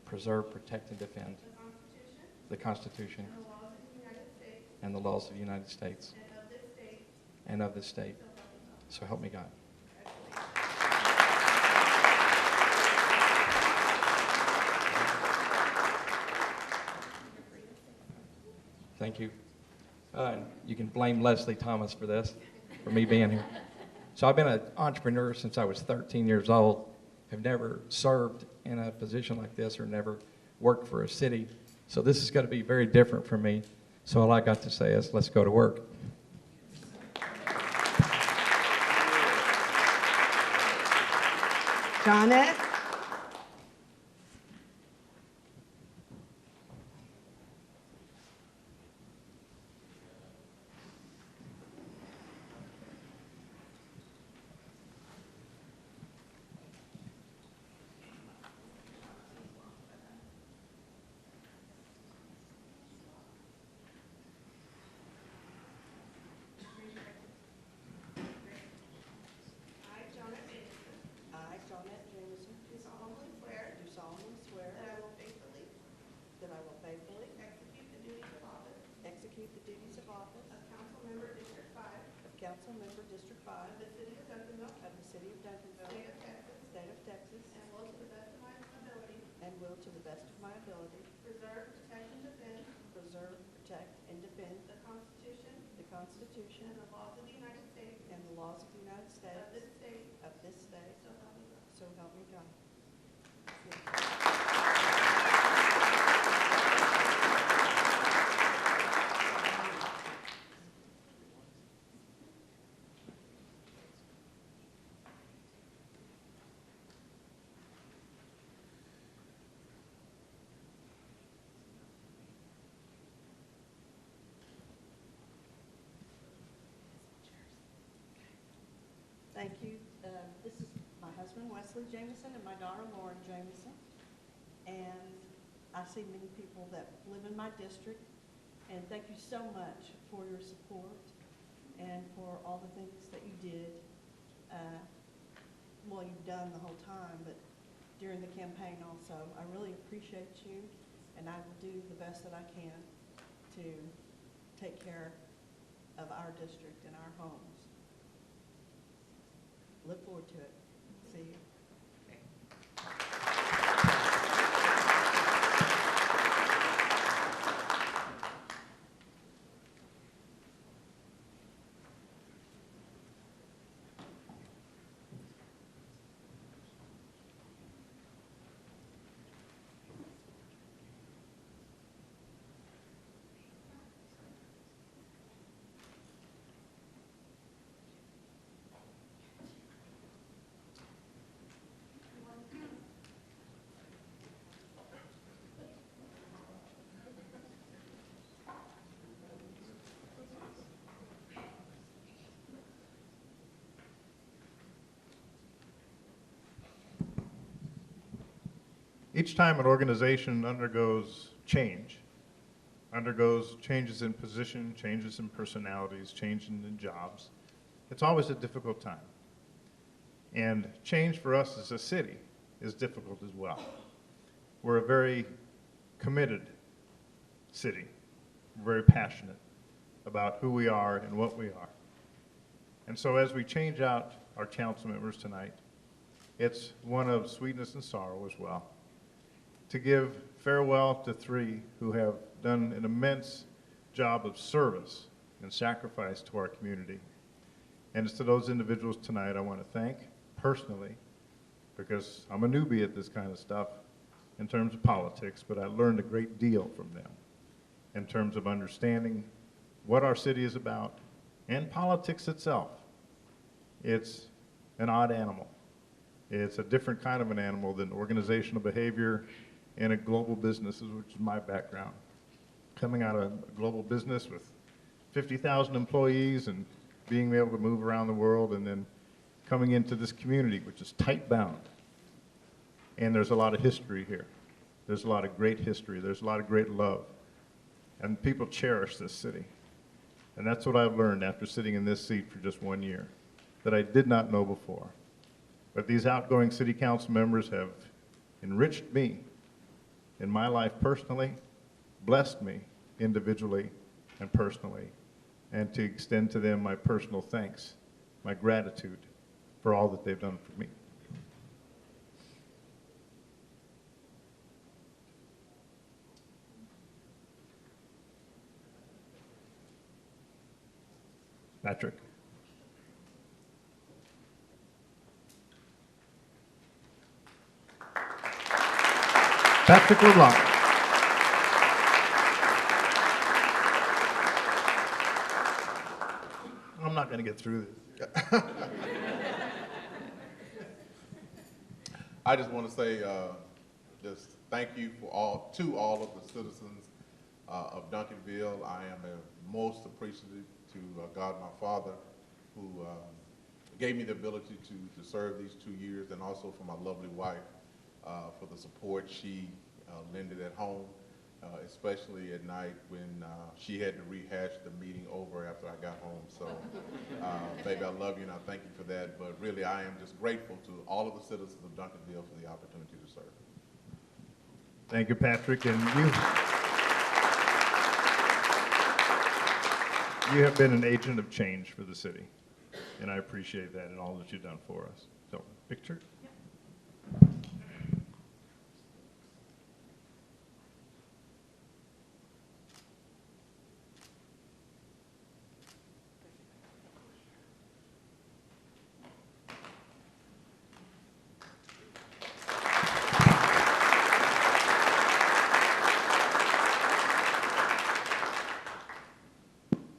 preserve, protect, and defend the Constitution and the laws of the United States and of this state. So help me God. Thank you. You can blame Leslie Thomas for this, for me being here. So I've been an entrepreneur since I was 13 years old. Have never served in a position like this or never worked for a city. So this is going to be very different for me. So all I got to say is, let's go to work. Johnette? I, Johnette Jameson, Do solemnly swear do solemnly swear that I will faithfully that I will faithfully execute the duties of office execute the duties of office of Council Member District 5 of Council Member District 5 of the City of Duncanville, of the City of Duncanville, State of Texas, State of Texas, and will to the best of my ability and will to the best of my ability preserve, protect, and defend preserve, protect, and defend the Constitution the Constitution and the laws of the United States and the laws of the United of States this state, of this state, so help me God. so help me God. Thank you. This is my husband, Wesley Jameson, and my daughter, Lauren Jameson. And I see many people that live in my district, and thank you so much for your support and for all the things that you did. Well, you've done the whole time, but during the campaign also. I really appreciate you, and I will do the best that I can to take care of our district and our homes. Look forward to it. See you. Each time an organization undergoes changes in position, changes in personalities, changes in jobs, it's always a difficult time. And change for us as a city is difficult as well. We're a very committed city. We're very passionate about who we are and what we are. And so as we change out our council members tonight, it's one of sweetness and sorrow as well, to give farewell to 3 who have done an immense job of service and sacrifice to our community. And it's to those individuals tonight I want to thank personally, because I'm a newbie at this kind of stuff in terms of politics, but I learned a great deal from them in terms of understanding what our city is about and politics itself. It's an odd animal. It's a different kind of an animal than organizational behavior in a global business, which is my background. Coming out of a global business with 50,000 employees and being able to move around the world, and then coming into this community, which is tight bound. And there's a lot of history here. There's a lot of great history. There's a lot of great love. And people cherish this city. And that's what I've learned after sitting in this seat for just 1 year, that I did not know before. But these outgoing city council members have enriched me in my life personally, blessed me individually and personally, and to extend to them my personal thanks, my gratitude for all that they've done for me. Patrick. Patrick LeBlanc. I'm not going to get through this. I just want to say just thank you to all of the citizens of Duncanville. I am most appreciative to God, my Father, who gave me the ability to serve these 2 years, and also for my lovely wife for the support she lended at home, especially at night when she had to rehash the meeting over after I got home. So, baby, I love you and I thank you for that. But really, I am just grateful to all of the citizens of Duncanville for the opportunity to serve. Thank you, Patrick. And you have been an agent of change for the city. And I appreciate that and all that you've done for us. So, picture.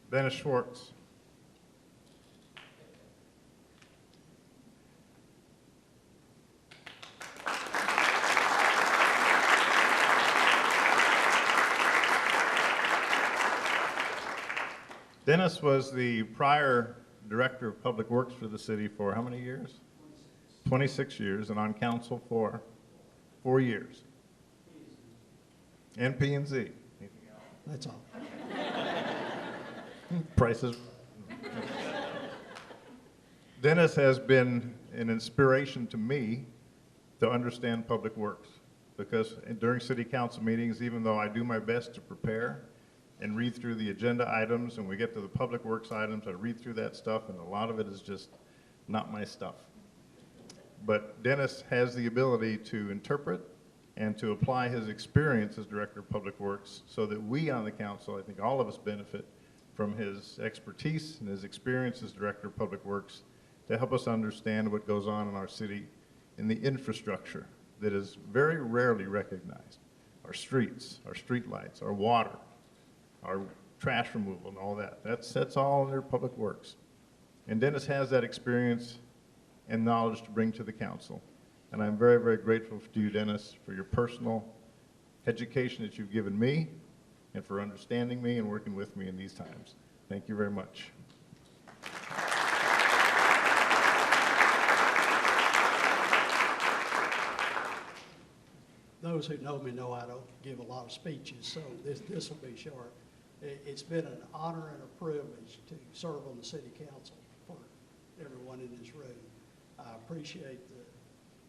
Dennis Schwartz. Dennis was the prior Director of Public Works for the city for how many years? 26 years, and on council for 4 years. And P&Z. That's all. Prices. Dennis has been an inspiration to me to understand public works, because during city council meetings, even though I do my best to prepare and read through the agenda items, and we get to the public works items, I read through that stuff, and a lot of it is just not my stuff. But Dennis has the ability to interpret and to apply his experience as Director of Public Works so that we on the council, I think all of us, benefit from his expertise and his experience as Director of Public Works to help us understand what goes on in our city in the infrastructure that is very rarely recognized. Our streets, our street lights, our water, our trash removal and all that. That's all under Public Works. And Dennis has that experience and knowledge to bring to the council. And I'm very, very grateful to you, Dennis, for your personal education that you've given me and for understanding me and working with me in these times. Thank you very much. Those who know me know I don't give a lot of speeches, so this will be short. It's been an honor and a privilege to serve on the city council for everyone in this room. I appreciate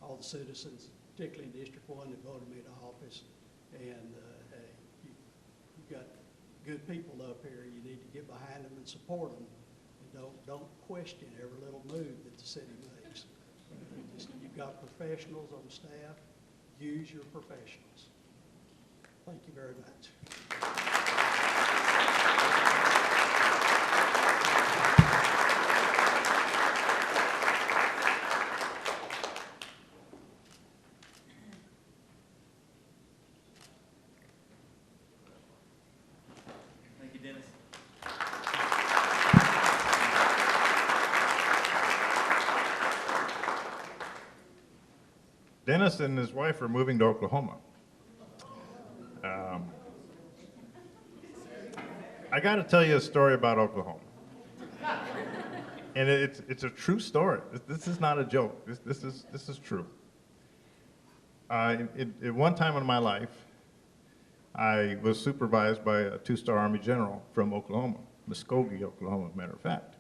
all the citizens, particularly in District 1, that voted me to office. And you've got good people up here. You need to get behind them and support them. And don't question every little move that the city makes. You've got professionals on staff. Use your professionals. Thank you very much. Thank you, Dennis. Dennis and his wife are moving to Oklahoma. I got to tell you a story about Oklahoma. And it's a true story. This is not a joke. This is true. At one time in my life, I was supervised by a two-star Army general from Oklahoma, Muskogee, Oklahoma, as a matter of fact.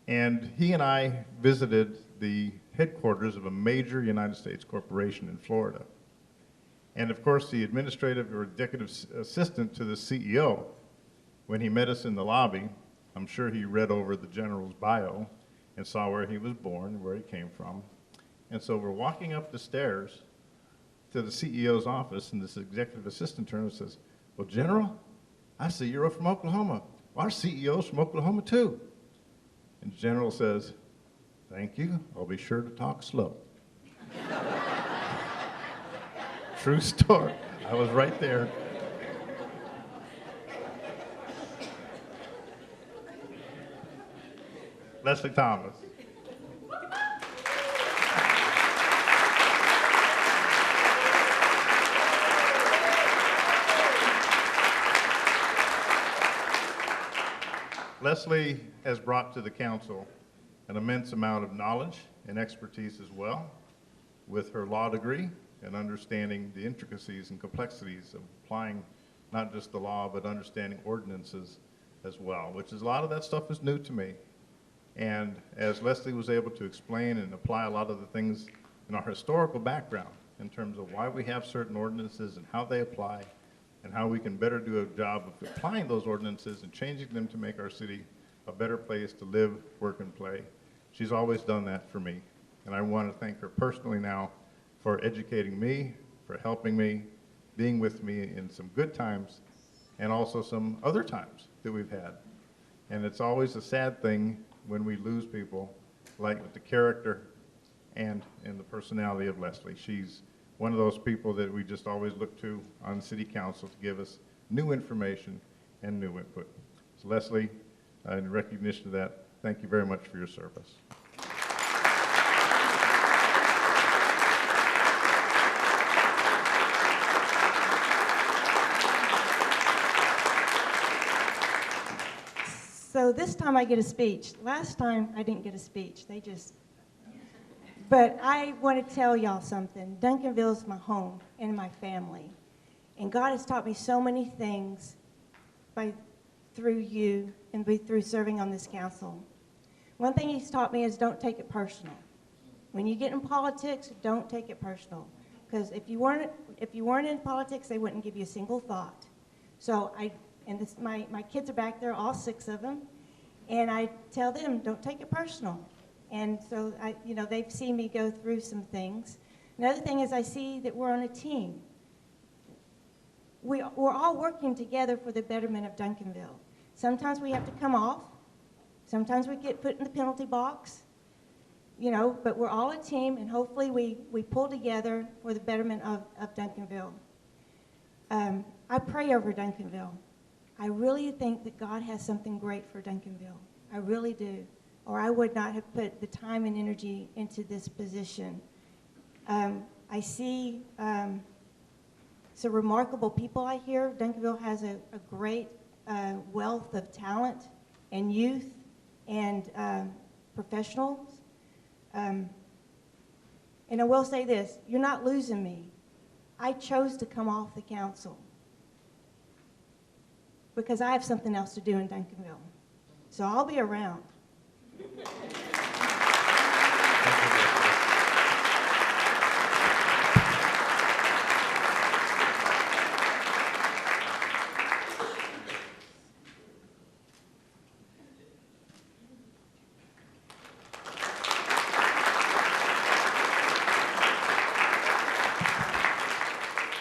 And he and I visited the headquarters of a major United States corporation in Florida. And of course, the administrative or executive assistant to the CEO, when he met us in the lobby, I'm sure he read over the general's bio and saw where he was born, where he came from. And so we're walking up the stairs to the CEO's office, and this executive assistant turns and says, "Well, General, I see you're from Oklahoma. Our CEO's from Oklahoma, too." And the general says, "Thank you. I'll be sure to talk slow." True story. I was right there. Leslie Thomas. Leslie has brought to the council an immense amount of knowledge and expertise as well, with her law degree and understanding the intricacies and complexities of applying not just the law, but understanding ordinances as well, which is a lot of that stuff is new to me. And as Leslie was able to explain and apply a lot of the things in our historical background in terms of why we have certain ordinances and how they apply and how we can better do a job of applying those ordinances and changing them to make our city a better place to live, work, and play. She's always done that for me. And I want to thank her personally now for educating me, for helping me, being with me in some good times and also some other times that we've had. And it's always a sad thing when we lose people like with the character and the personality of Leslie. She's one of those people that we just always look to on city council to give us new information and new input. So Leslie, in recognition of that, thank you very much for your service. So this time I get a speech. Last time I didn't get a speech. But I want to tell y'all something. Duncanville is my home and my family. And God has taught me so many things through you and through serving on this council. One thing he's taught me is don't take it personal. When you get in politics, don't take it personal. Because if you weren't in politics, they wouldn't give you a single thought. So my kids are back there, all 6 of them, and I tell them, don't take it personal. And so they've seen me go through some things. Another thing is I see that we're on a team. We're all working together for the betterment of Duncanville. Sometimes we have to come off. Sometimes we get put in the penalty box. But we're all a team, and hopefully we pull together for the betterment of Duncanville. I pray over Duncanville. I really think that God has something great for Duncanville. I really do. Or I would not have put the time and energy into this position. I see some remarkable people I hear. Duncanville has a great wealth of talent and youth and professionals. And I will say this, you're not losing me. I chose to come off the council because I have something else to do in Duncanville. So I'll be around.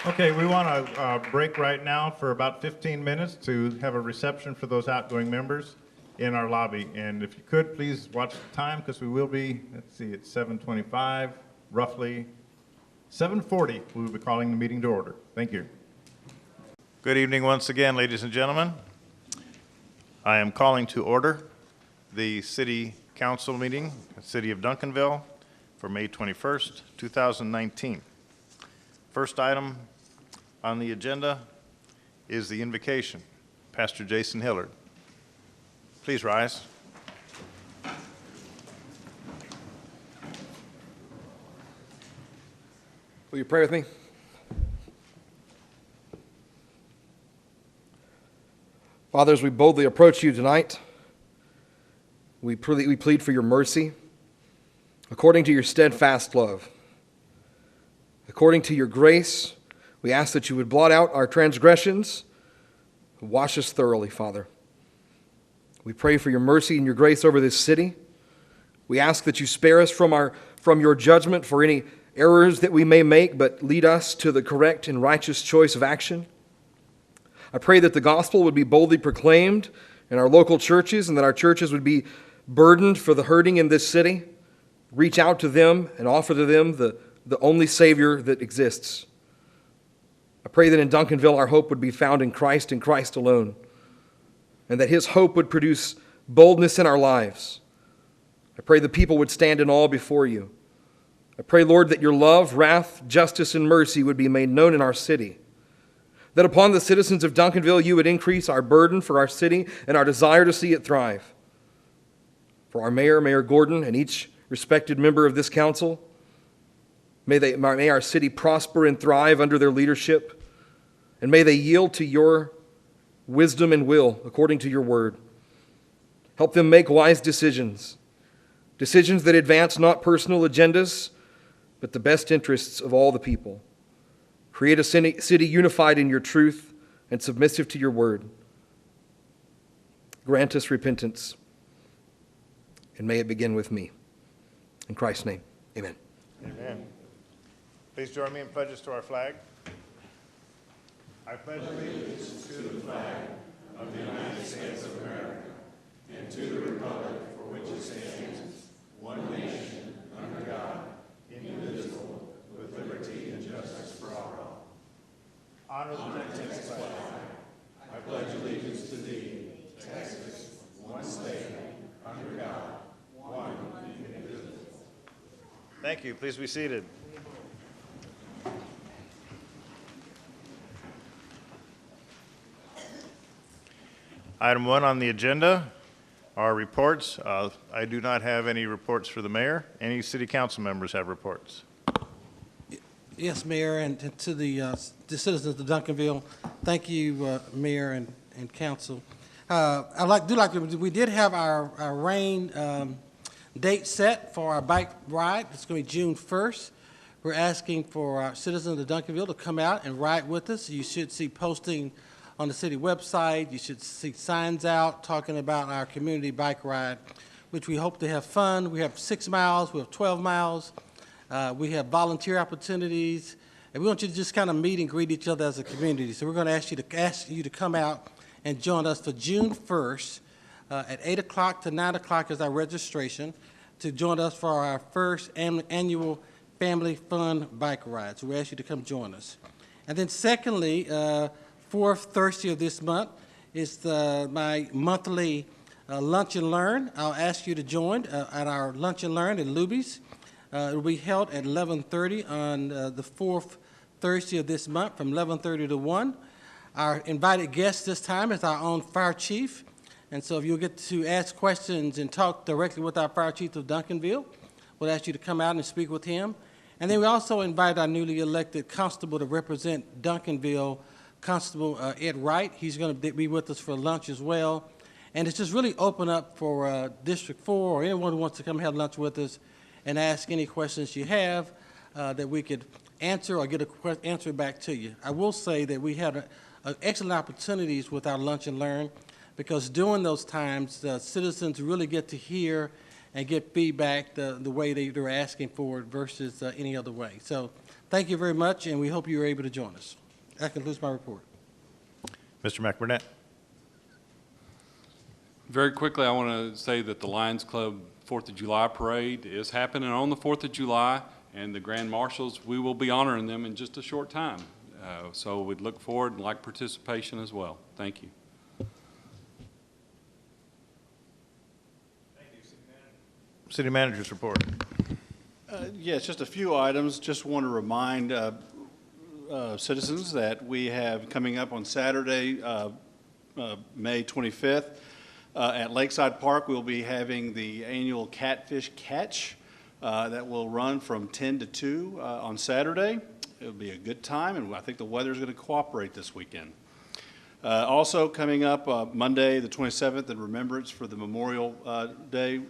Okay, we want to break right now for about 15 minutes to have a reception for those outgoing members in our lobby. And if you could, please watch the time because we will be, let's see, it's 7:25, roughly 7:40, we will be calling the meeting to order. Thank you. Good evening once again, ladies and gentlemen. I am calling to order the City Council meeting, the City of Duncanville, for May 21st, 2019. First item on the agenda is the invocation. Pastor Jason Hillard. Please rise. Will you pray with me? Father, as we boldly approach you tonight, we plead for your mercy, according to your steadfast love. According to your grace, we ask that you would blot out our transgressions, wash us thoroughly, Father. We pray for your mercy and your grace over this city. We ask that you spare us from your judgment for any errors that we may make, but lead us to the correct and righteous choice of action. I pray that the gospel would be boldly proclaimed in our local churches and that our churches would be burdened for the hurting in this city. Reach out to them and offer to them the only Savior that exists. I pray that in Duncanville our hope would be found in Christ and Christ alone, and that his hope would produce boldness in our lives. I pray the people would stand in awe before you. I pray, Lord, that your love, wrath, justice, and mercy would be made known in our city. That upon the citizens of Duncanville you would increase our burden for our city and our desire to see it thrive. For our mayor, Mayor Gordon, and each respected member of this council, may our city prosper and thrive under their leadership, and may they yield to your wisdom and will according to your word. Help them make wise decisions, decisions that advance not personal agendas, but the best interests of all the people. Create a city unified in your truth and submissive to your word. Grant us repentance, and may it begin with me. In Christ's name, amen. Amen. Please join me in pledges to our flag. I pledge allegiance to the flag of the United States of America and to the republic for which it stands, one nation, under God, indivisible, with liberty and justice for all. Honor the Texas flag. I pledge allegiance to thee, Texas, one state, under God, one indivisible. Thank you. Please be seated. Item 1 on the agenda are reports. I do not have any reports for the mayor. Any city council members have reports? Yes, Mayor, and to the citizens of Duncanville, thank you, Mayor and Council. We did have our rain date set for our bike ride. It's going to be June 1st. We're asking for our citizens of Duncanville to come out and ride with us. You should see posting on the city website. You should see signs out talking about our community bike ride, which we hope to have fun. We have 6 miles, we have 12 miles. We have volunteer opportunities, and we want you to just kind of meet and greet each other as a community. So we're going to ask you to come out and join us for June 1st at 8 o'clock to 9 o'clock is our registration to join us for our first annual Family Fun Bike Ride. So we ask you to come join us. And then secondly, fourth Thursday of this month is my monthly Lunch and Learn. I'll ask you to join at our Lunch and Learn at Luby's. It will be held at 11:30 on the fourth Thursday of this month from 11:30 to 1. Our invited guest this time is our own fire chief. And so if you'll get to ask questions and talk directly with our fire chief of Duncanville, we'll ask you to come out and speak with him. And then we also invite our newly elected constable to represent Duncanville, Constable Ed Wright. He's going to be with us for lunch as well. And it's just really open up for District 4 or anyone who wants to come have lunch with us and ask any questions you have that we could answer or get an answer back to you. I will say that we had excellent opportunities with our Lunch and Learn because during those times, citizens really get to hear and get feedback the way they're asking for it versus any other way. So thank you very much, and we hope you were able to join us. That concludes my report. Mr. McBurnett. Very quickly, I want to say that the Lions Club 4th of July parade is happening on the 4th of July, and the Grand Marshals, we will be honoring them in just a short time. So we'd look forward and like participation as well. Thank you. Thank you, City Manager's report. Yes, just a few items. Just want to remind citizens that we have coming up on Saturday, May 25th, at Lakeside Park, we'll be having the annual Catfish Catch that will run from 10 to 2 on Saturday. It'll be a good time, and I think the weather's going to cooperate this weekend. Also coming up Monday, the 27th, in remembrance for the Memorial Day,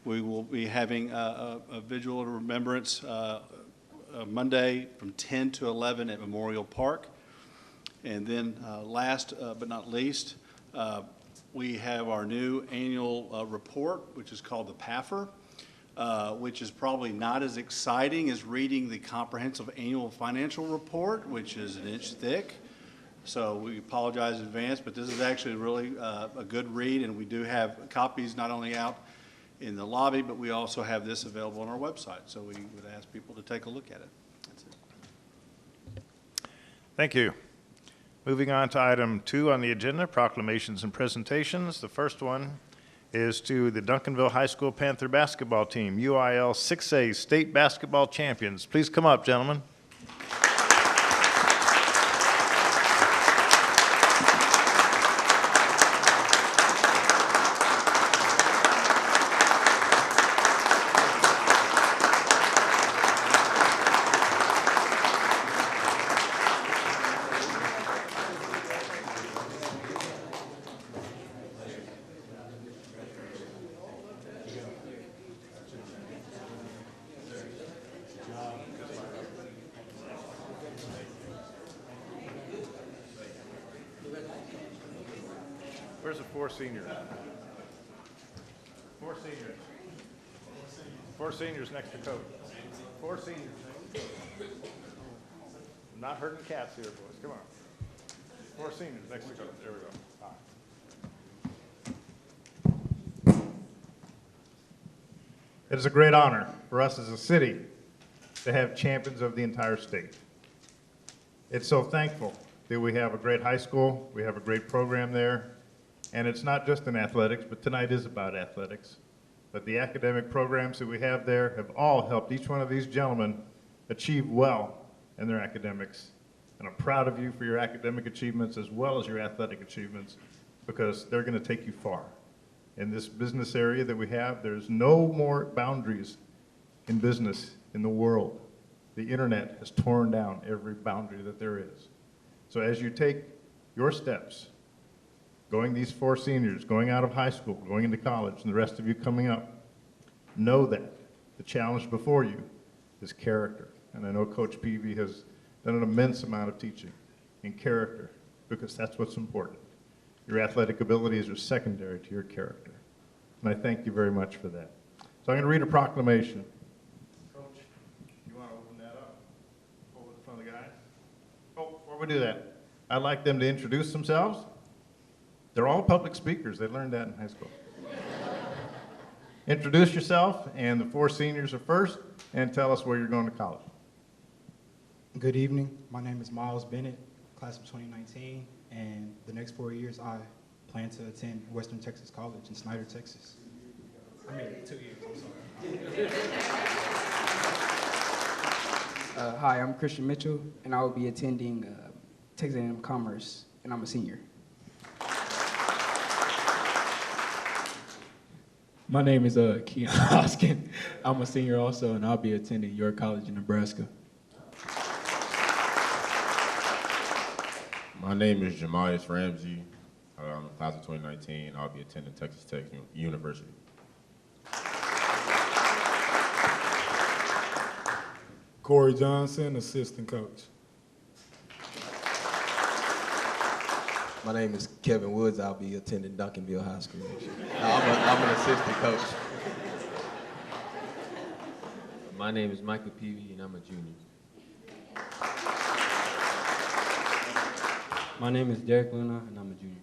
we will be having a vigil of remembrance Monday from 10 to 11 at Memorial Park. And then last but not least, we have our new annual report, which is called the PAFR, which is probably not as exciting as reading the comprehensive annual financial report, which is an inch thick. So we apologize in advance, but this is actually really a good read, and we do have copies not only out in the lobby, but we also have this available on our website. So we would ask people to take a look at it. That's it. Thank you. Moving on to item 2 on the agenda, proclamations and presentations. The first one is to the Duncanville High School Panther basketball team, UIL 6A state basketball champions. Please come up, gentlemen. Where's the 4 seniors? 4 seniors. 4 seniors next to coach. 4 seniors next to coach. I'm not hurting cats here, boys. Come on. 4 seniors next to coach. There we go. All right. It is a great honor for us as a city to have champions of the entire state. It's so thankful that we have a great high school, we have a great program there, and it's not just in athletics, but tonight is about athletics. But the academic programs that we have there have all helped each one of these gentlemen achieve well in their academics. And I'm proud of you for your academic achievements as well as your athletic achievements, because they're going to take you far. In this business area that we have, there's no more boundaries in business in the world. The internet has torn down every boundary that there is. So as you take your steps, going these 4 seniors, going out of high school, going into college, and the rest of you coming up, know that the challenge before you is character. And I know Coach Peavy has done an immense amount of teaching in character, because that's what's important. Your athletic abilities are secondary to your character. And I thank you very much for that. So I'm going to read a proclamation. Coach, you want to open that up? Hold it in front of the guys. Oh, before we do that, I'd like them to introduce themselves. They're all public speakers. They learned that in high school. Introduce yourself, and the 4 seniors are first, and tell us where you're going to college. Good evening. My name is Miles Bennett, class of 2019, and the next 4 years I plan to attend Western Texas College in Snyder, Texas. I mean, 2 years, I'm sorry. Hi, I'm Christian Mitchell, and I will be attending Texas A&M Commerce, and I'm a senior. My name is Keon Hoskin. I'm a senior also, and I'll be attending York College in Nebraska. My name is Jamias Ramsey. I'm class of 2019. I'll be attending Texas Tech University. Corey Johnson, assistant coach. My name is Kevin Woods. I'll be attending Duncanville High School. I'm an assistant coach. My name is Michael Peavy, and I'm a junior. My name is Derek Luna, and I'm a junior.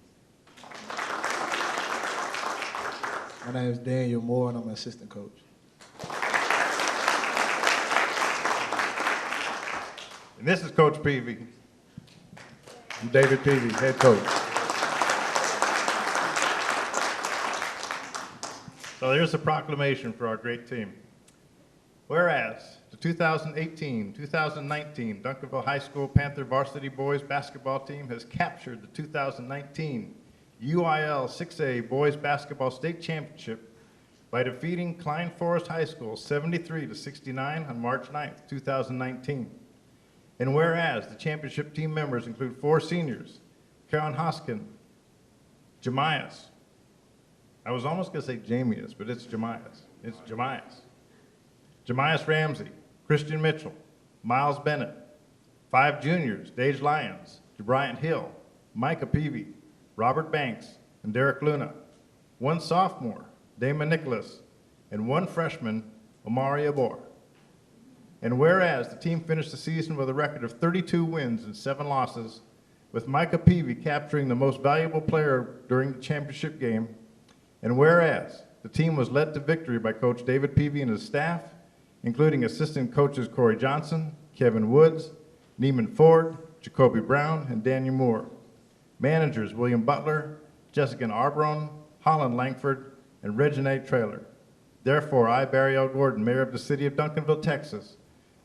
My name is Daniel Moore, and I'm an assistant coach. And this is Coach Peavy. I'm David Peavy, head coach. So there's a proclamation for our great team. Whereas the 2018-2019 Duncanville High School Panther varsity boys basketball team has captured the 2019 UIL 6A boys basketball state championship by defeating Klein Forest High School 73-69 on March 9th, 2019. And whereas the championship team members include 4 seniors, Karen Hoskin, Jemias. I was almost going to say Jamius, but it's Jemias. It's Jemias. Jemias Ramsey, Christian Mitchell, Miles Bennett, 5 juniors, Dage Lyons, DeBryant Hill, Micah Peavy, Robert Banks, and Derek Luna, 1 sophomore, Damon Nicholas, and 1 freshman, Omari Abor. And whereas the team finished the season with a record of 32 wins and 7 losses, with Micah Peavy capturing the most valuable player during the championship game, and whereas the team was led to victory by Coach David Peavy and his staff, including assistant coaches Corey Johnson, Kevin Woods, Neiman Ford, Jacoby Brown, and Daniel Moore. Managers William Butler, Jessica Arbron, Holland Langford, and Regine Traylor. Therefore, I, Barry L. Gordon, Mayor of the City of Duncanville, Texas,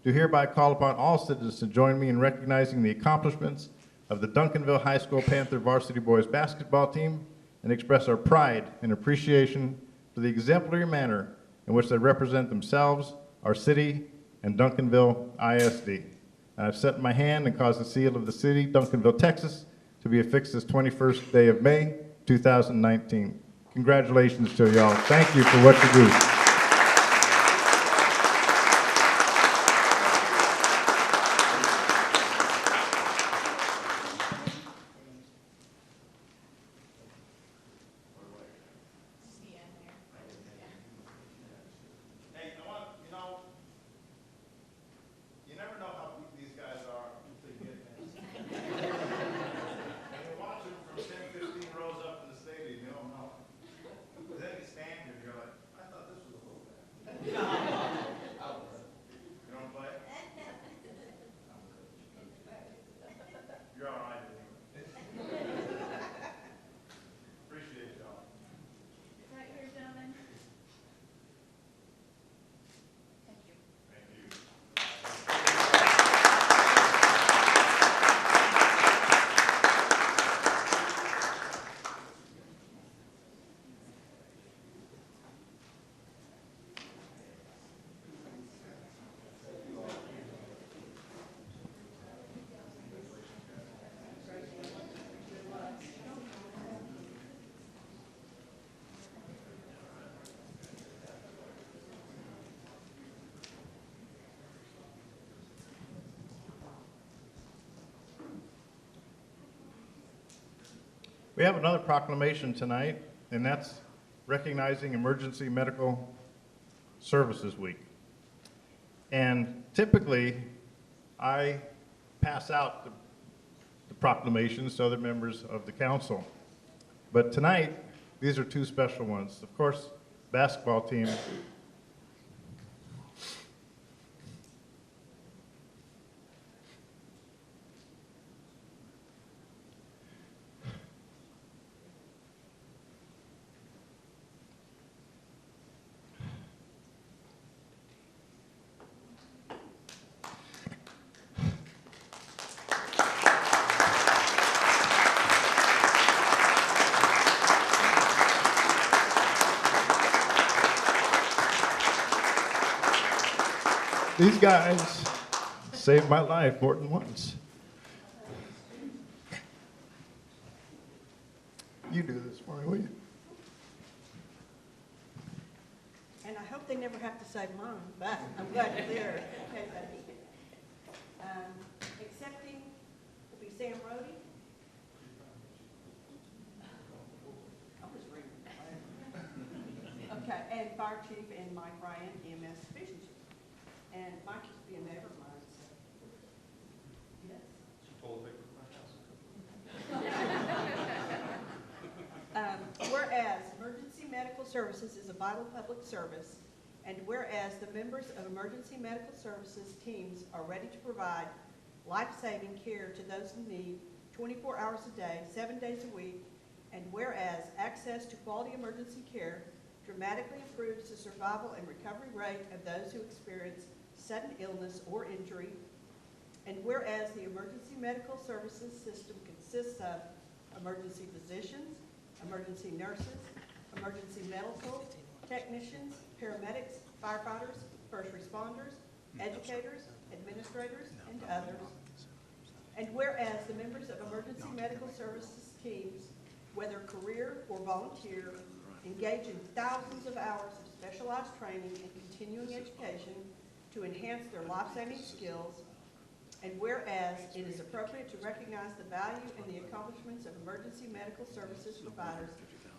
do hereby call upon all citizens to join me in recognizing the accomplishments of the Duncanville High School Panther varsity boys basketball team and express our pride and appreciation for the exemplary manner in which they represent themselves, our city, and Duncanville ISD. And I've set my hand and caused the seal of the city, Duncanville, Texas, to be affixed this 21st day of May, 2019. Congratulations to y'all. Thank you for what you do. We have another proclamation tonight, and that's recognizing Emergency Medical Services Week. And typically, I pass out the proclamations to other members of the council. But tonight, these are 2 special ones. Of course, basketball team. These guys saved my life more than once. You do this for me, will you? And I hope they never have to save mine, but I'm glad you're there. Okay, buddy. Accepting will be Sam Rhodey. I'm just reading. Okay, and Fire Chief and Mike Ryan, EMS Efficiency. And Mike used to be a neighbor of mine, so. Yes. Whereas emergency medical services is a vital public service, and whereas the members of emergency medical services teams are ready to provide life-saving care to those in need 24 hours a day, 7 days a week, and whereas access to quality emergency care dramatically improves the survival and recovery rate of those who experience sudden illness or injury, and whereas the emergency medical services system consists of emergency physicians, emergency nurses, emergency medical technicians, paramedics, firefighters, first responders, educators, administrators, and others, And whereas the members of emergency medical services teams, whether career or volunteer, engage in thousands of hours of specialized training and continuing education to enhance their life-saving skills. And whereas it is appropriate to recognize the value and the accomplishments of emergency medical services providers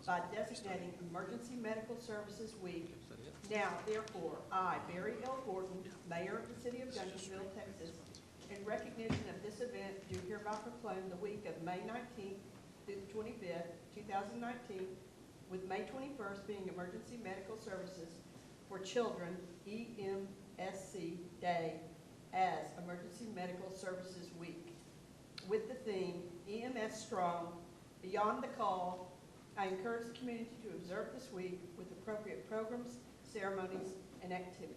by designating Emergency Medical Services Week. Now, therefore, I, Barry L. Gordon, Mayor of the City of Duncanville, Texas, in recognition of this event, do hereby proclaim the week of May 19th through the 25th, 2019, with May 21st being Emergency Medical Services for Children, EMSC Day, as Emergency Medical Services Week. With the theme, EMS Strong, Beyond the Call, I encourage the community to observe this week with appropriate programs, ceremonies, and activities.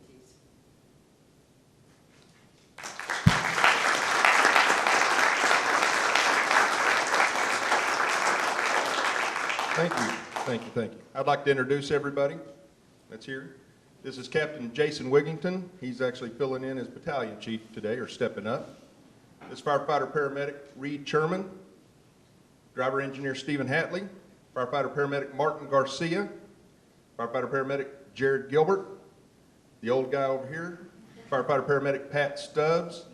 Thank you, thank you, thank you. I'd like to introduce everybody that's here. This is Captain Jason Wigington. He's actually filling in as battalion chief today, or stepping up. This firefighter paramedic Reed Sherman, driver engineer Stephen Hatley, firefighter paramedic Martin Garcia, firefighter paramedic Jared Gilbert, the old guy over here, firefighter paramedic Pat Stubbs,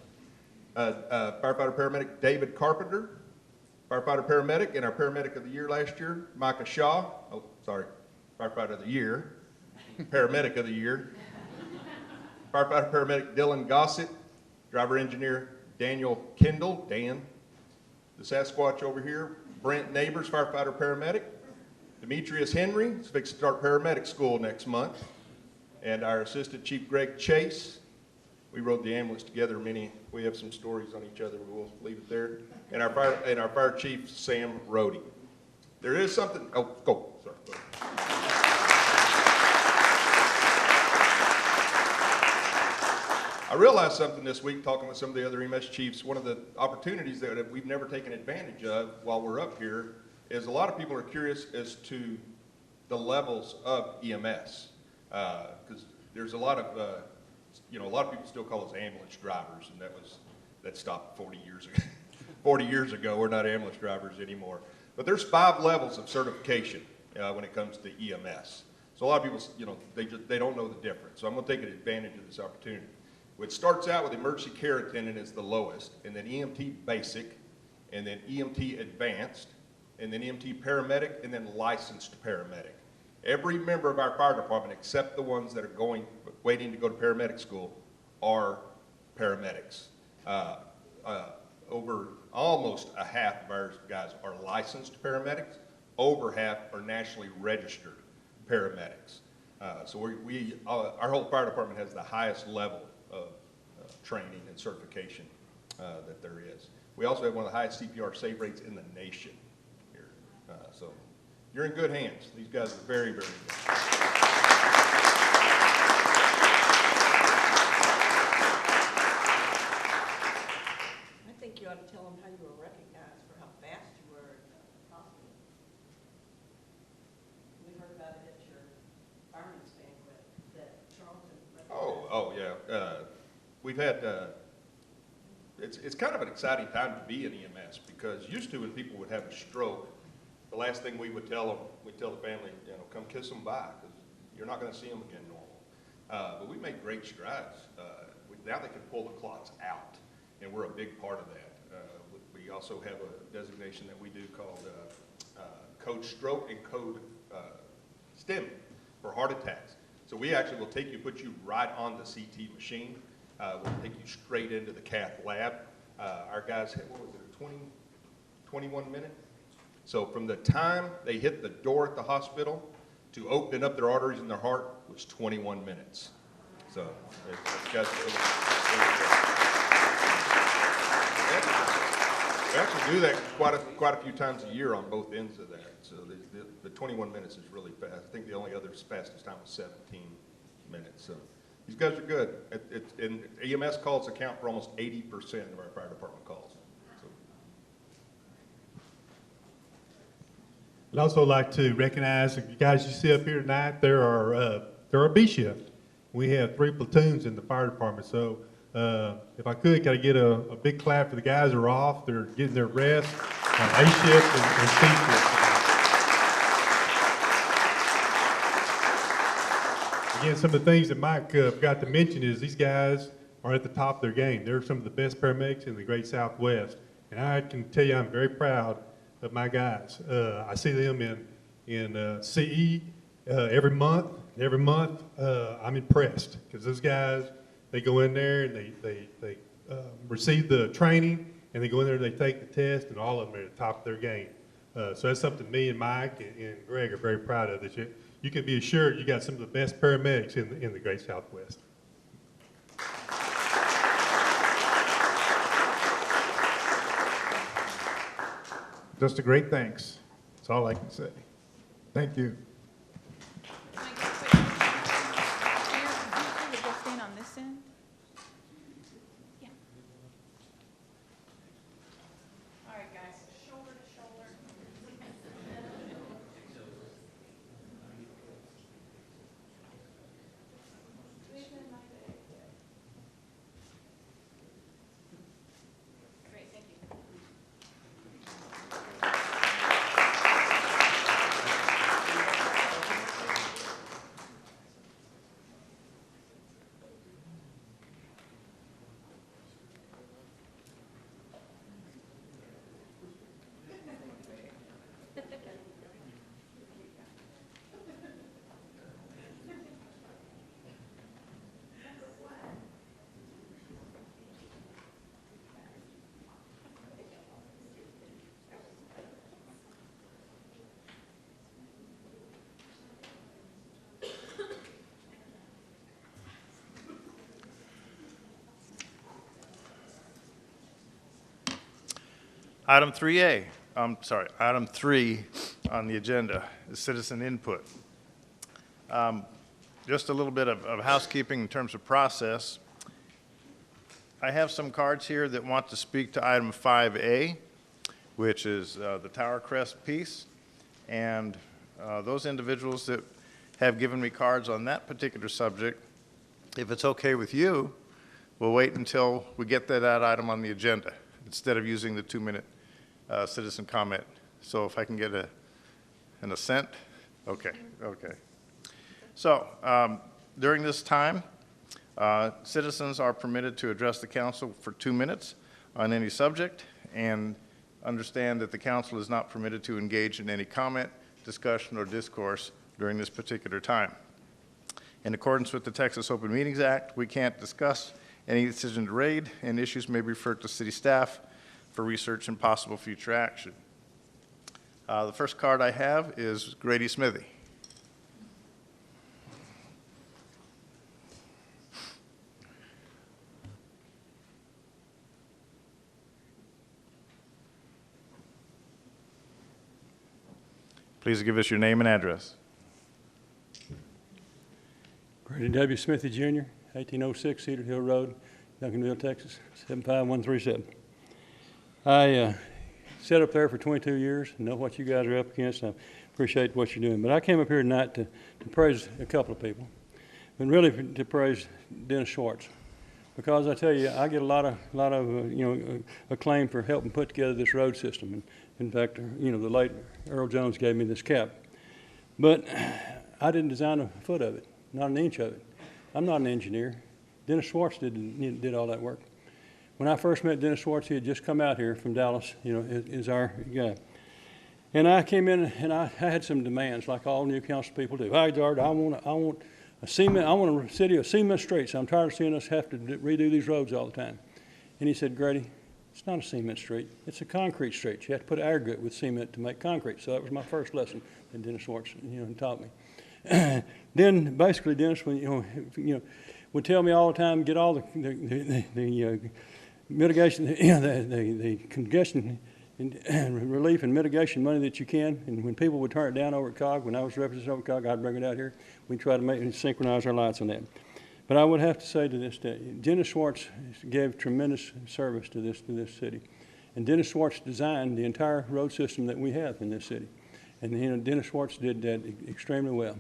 firefighter paramedic David Carpenter, firefighter paramedic, and our paramedic of the year last year, Micah Shaw. Oh, sorry, firefighter of the year, paramedic of the year. Firefighter paramedic Dylan Gossett, driver engineer Daniel Kendall, Dan. The Sasquatch over here, Brent Neighbors, firefighter paramedic. Demetrius Henry is fixing to start paramedic school next month. And our assistant chief Greg Chase. We rode the ambulance together. We have some stories on each other. We'll leave it there. And our fire chief Sam Rohde. There is something. Oh, go. Sorry. Go ahead. I realized something this week talking with some of the other EMS chiefs. One of the opportunities that we've never taken advantage of while we're up here is a lot of people are curious as to the levels of EMS. Because there's a lot of, a lot of people still call us ambulance drivers, and that stopped 40 years ago. 40 years ago, we're not ambulance drivers anymore. But there's 5 levels of certification when it comes to EMS. So a lot of people, they don't know the difference. So I'm going to take advantage of this opportunity. It starts out with emergency care attendant is the lowest, and then EMT basic, and then EMT advanced, and then EMT paramedic, and then licensed paramedic. Every member of our fire department, except the ones that are waiting to go to paramedic school, are paramedics. Over almost a half of our guys are licensed paramedics. Over half are nationally registered paramedics. So our whole fire department has the highest level of training and certification that there is. We also have one of the highest CPR save rates in the nation here. So you're in good hands. These guys are very, very good. I think you ought to tell them how you were recognized for how fast you were at the hospital. We heard about it at your fireman's banquet that Charlton. Oh yeah. We've had, it's kind of an exciting time to be in EMS because used to when people would have a stroke, the last thing we would tell them, we'd tell the family, come kiss them bye because you're not going to see them again normal. But we made great strides. Now they can pull the clots out, and we're a big part of that. We also have a designation that we do called code stroke and code STEM for heart attacks. So we actually will take you, put you right on the CT machine. We'll take you straight into the cath lab. Our guys hit, what was it, 21 minutes? So from the time they hit the door at the hospital to opening up their arteries in their heart was 21 minutes. So it's got really we actually do that quite a few times a year on both ends of that. So the 21 minutes is really fast. I think the only other fastest time was 17 minutes. So these guys are good. And EMS calls account for almost 80% of our fire department calls. So. I'd also like to recognize the guys you see up here tonight. They're our B shift. We have 3 platoons in the fire department, so If I could I get a big clap for the guys who are off? They're getting their rest on A shift and C shift. Again, some of the things that Mike forgot to mention is these guys are at the top of their game. They're some of the best paramedics in the Great Southwest. And I can tell you I'm very proud of my guys. I see them in CE every month. Every month I'm impressed because those guys, they go in there and they receive the training and they go in there and they take the test and all of them are at the top of their game. So that's something me and Mike and Greg are very proud of. That you can be assured you got some of the best paramedics in the Great Southwest. Just a great thanks. That's all I can say. Thank you. Stand on this end. Yeah. All right, guys, shoulder to shoulder. Great, thank you. Item 3A, item 3 on the agenda is citizen input. Just a little bit of housekeeping in terms of process. I have some cards here that want to speak to item 5A, which is the Tower Crest piece. And those individuals that have given me cards on that particular subject, if it's okay with you, we'll wait until we get that item on the agenda instead of using the 2-minute citizen comment. So if I can get an assent? Okay, okay. So during this time, citizens are permitted to address the council for 2 minutes on any subject, and understand that the council is not permitted to engage in any comment, discussion, or discourse during this particular time. In accordance with the Texas Open Meetings Act, we can't discuss any decision to raid, and issues may be referred to city staff for research and possible future action. The first card I have is Grady Smithy. Please give us your name and address. Grady W. Smithy, Jr., 1806 Cedar Hill Road, Duncanville, Texas, 75137. I sat up there for 22 years and know what you guys are up against. I appreciate what you're doing. But I came up here tonight to praise a couple of people, and really to praise Dennis Schwartz, because I tell you, I get a lot of acclaim for helping put together this road system. And in fact, the late Earl Jones gave me this cap, but I didn't design a foot of it, not an inch of it. I'm not an engineer. Dennis Schwartz did all that work. When I first met Dennis Schwartz, he had just come out here from Dallas, is our guy. And I came in and I had some demands, like all new council people do. Hi, George, I want a city of cement streets. I'm tired of seeing us have to redo these roads all the time. And he said, Grady, it's not a cement street, it's a concrete street. You have to put aggregate with cement to make concrete. So that was my first lesson that Dennis Schwartz, taught me. Then basically Dennis, would tell me all the time, get all the mitigation, the congestion and relief and mitigation money that you can. And when people would turn it down over at COG, when I was representing over COG, I'd bring it out here. We'd try to synchronize our lights on that. But I would have to say to this day, Dennis Schwartz gave tremendous service to this city. And Dennis Schwartz designed the entire road system that we have in this city. And Dennis Schwartz did that extremely well.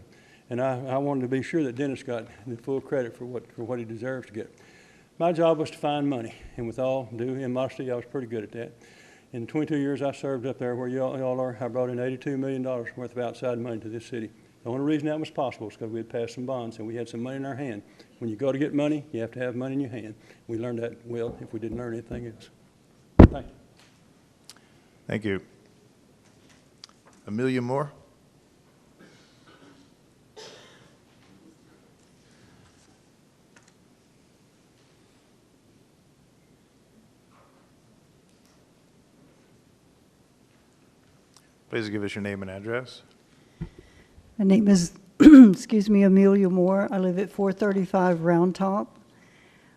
And I wanted to be sure that Dennis got the full credit for what he deserves to get. my job was to find money, and with all due immodesty, I was pretty good at that. In the 22 years I served up there where y'all are, I brought in $82 million worth of outside money to this city. The only reason that was possible is because we had passed some bonds and we had some money in our hand. When you go to get money, you have to have money in your hand. We learned that well if we didn't learn anything else. Thank you. Thank you. Amelia Moore? Please give us your name and address. My name is, excuse me, Amelia Moore. I live at 435 Round Top.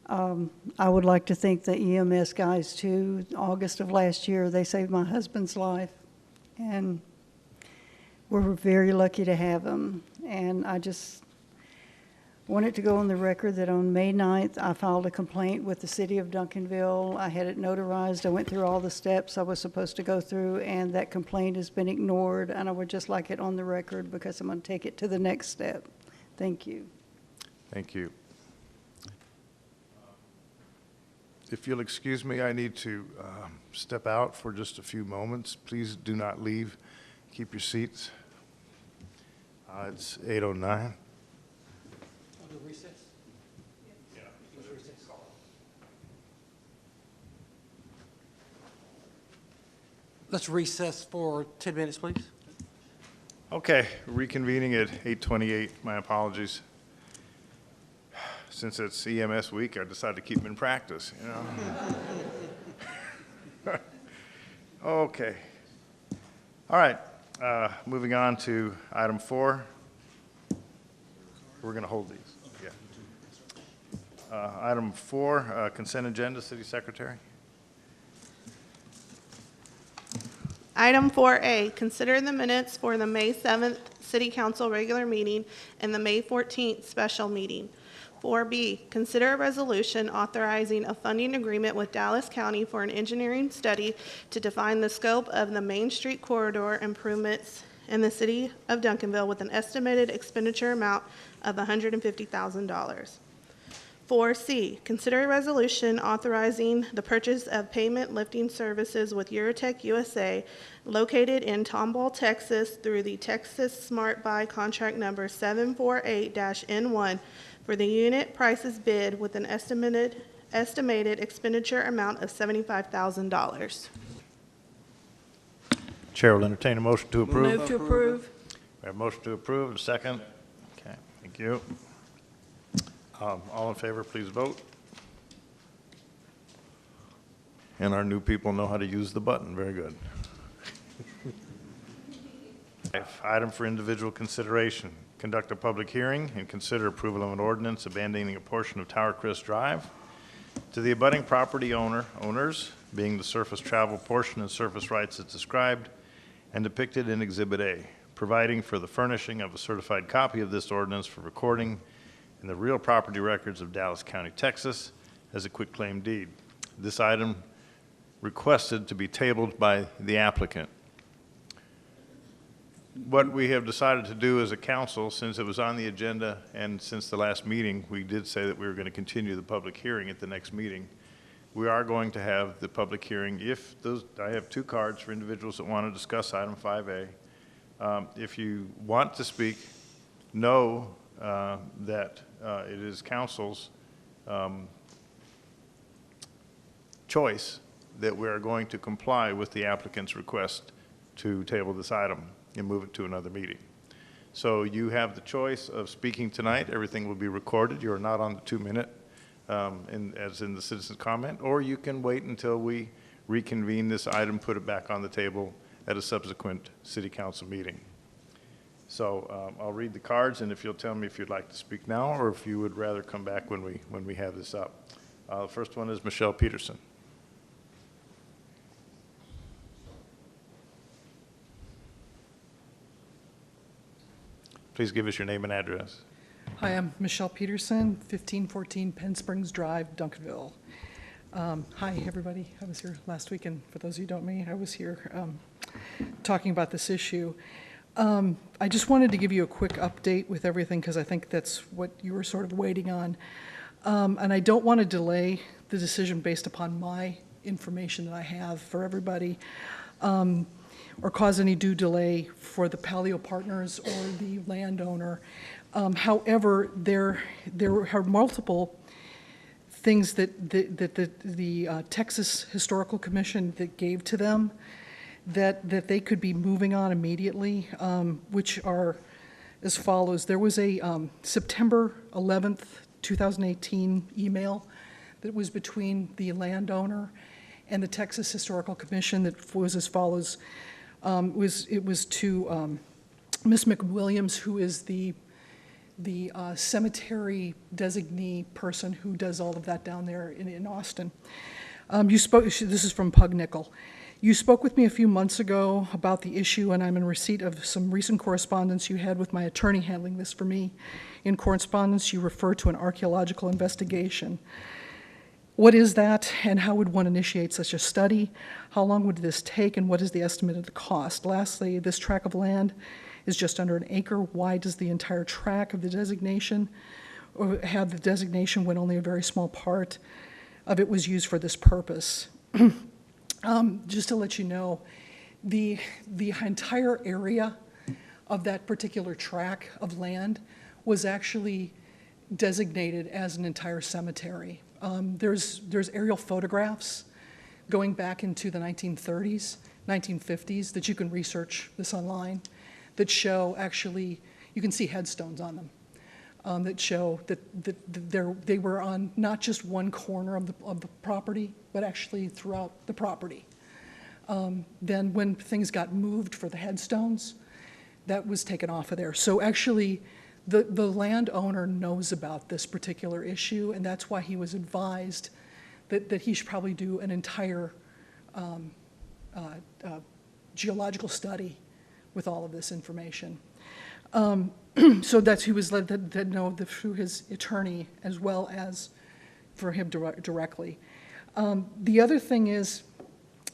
I would like to thank the EMS guys too. August of last year, they saved my husband's life, and we're very lucky to have them. And I just wanted to go on the record that on May 9th, I filed a complaint with the city of Duncanville. I had it notarized. I went through all the steps I was supposed to go through, and that complaint has been ignored. And I would just like it on the record because I'm going to take it to the next step. Thank you. Thank you. If you'll excuse me, I need to step out for just a few moments. Please do not leave. Keep your seats. It's 8:09. Recess? Yeah. Let's recess for 10 minutes, please. Okay, reconvening at 8:28. My apologies. Since it's EMS week, I decided to keep them in practice, you know. Okay. All right, moving on to item 4. We're going to hold these. Yeah. Item 4, consent agenda, City Secretary. Item 4A, consider the minutes for the May 7th City Council regular meeting and the May 14th special meeting. 4B, consider a resolution authorizing a funding agreement with Dallas County for an engineering study to define the scope of the Main Street corridor improvements in the city of Duncanville with an estimated expenditure amount of $150,000. 4C, consider a resolution authorizing the purchase of pavement lifting services with Eurotech USA located in Tomball, Texas through the Texas Smart Buy contract number 748-N1 for the unit prices bid with an estimated expenditure amount of $75,000. Chair will entertain a motion to approve. Move to approve. We have a motion to approve, and a second. Okay, thank you. All in favor, please vote. And our new people know how to use the button. Very good. Item for individual consideration. Conduct a public hearing and consider approval of an ordinance abandoning a portion of Tower Crest Drive to the abutting property owners, being the surface travel portion and surface rights as described and depicted in Exhibit A, providing for the furnishing of a certified copy of this ordinance for recording in the real property records of Dallas County, Texas, as a quitclaim deed. This item requested to be tabled by the applicant. What we have decided to do as a council, since it was on the agenda and since the last meeting, we did say that we were going to continue the public hearing at the next meeting. We are going to have the public hearing. I have 2 cards for individuals that want to discuss item 5A. If you want to speak, know that it is council's choice that we are going to comply with the applicant's request to table this item and move it to another meeting. So you have the choice of speaking tonight. Everything will be recorded. You are not on the 2-minute, as in the citizen's comment, or you can wait until we reconvene this item, put it back on the table at a subsequent city council meeting. So I'll read the cards, and if you'll tell me if you'd like to speak now or if you would rather come back when we have this up. The first one is Michelle Peterson. Please give us your name and address. Hi, I'm Michelle Peterson, 1514 Penn Springs Drive, Duncanville. Hi, everybody. I was here last week, and for those of you who don't know me, I was here talking about this issue. I just wanted to give you a quick update with everything because I think that's what you were sort of waiting on. And I don't want to delay the decision based upon my information that I have for everybody, or cause any due delay for the Palio partners or the landowner. However, there are multiple things that the Texas Historical Commission that gave to them that they could be moving on immediately, which are as follows. There was a September 11th, 2018 email that was between the landowner and the Texas Historical Commission that was as follows. It was to Ms. McWilliams, who is the cemetery designee person who does all of that down there in Austin. This is from Pug Nickel. You spoke with me a few months ago about the issue, and I'm in receipt of some recent correspondence you had with my attorney handling this for me. In correspondence, you refer to an archaeological investigation. What is that, and how would one initiate such a study? How long would this take, and what is the estimate of the cost? Lastly, this tract of land is just under an acre. Why does the entire tract of the designation or have the designation when only a very small part of it was used for this purpose? Just to let you know, the entire area of that particular tract of land was actually designated as an entire cemetery. There's aerial photographs going back into the 1930s, 1950s that you can research this online that show actually, you can see headstones on them that show that they were on not just one corner of the property, but actually throughout the property. Then when things got moved for the headstones, that was taken off of there. So actually, the landowner knows about this particular issue, and that's why he was advised that he should probably do an entire geological study with all of this information. So that's he was led to know through his attorney as well as for him directly. The other thing is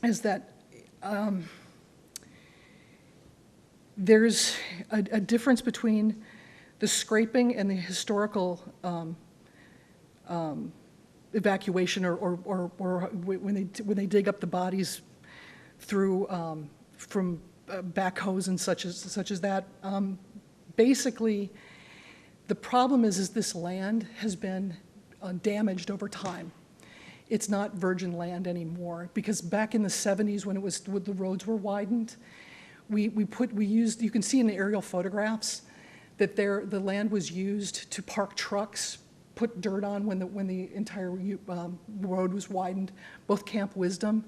that there's a difference between the scraping and the historical evacuation, or when they dig up the bodies through from backhoes and such as that. Basically, the problem is this land has been damaged over time. It's not virgin land anymore, because back in the 70s when the roads were widened, we used, you can see in the aerial photographs that the land was used to park trucks, put dirt on when the entire road was widened, both Camp Wisdom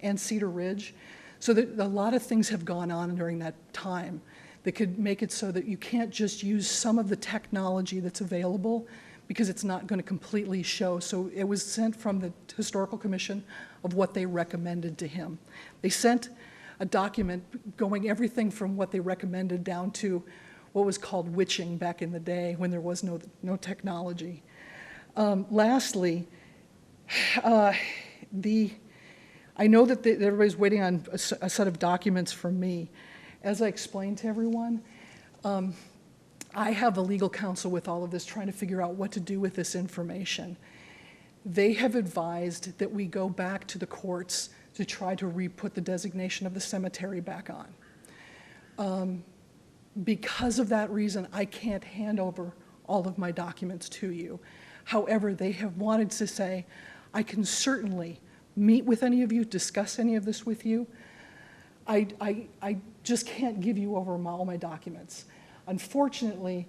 and Cedar Ridge. So that a lot of things have gone on during that time that could make it so that you can't just use some of the technology that's available, because it's not going to completely show. So it was sent from the Historical Commission of what they recommended to him. They sent a document going everything from what they recommended down to what was called witching back in the day when there was no technology. Lastly, I know that everybody's waiting on a set of documents from me. As I explained to everyone, I have a legal counsel with all of this trying to figure out what to do with this information. They have advised that we go back to the courts to try to re-put the designation of the cemetery back on. Because of that reason, I can't hand over all of my documents to you. However, they have wanted to say, I can certainly meet with any of you, discuss any of this with you. I just can't give you over all my documents. Unfortunately,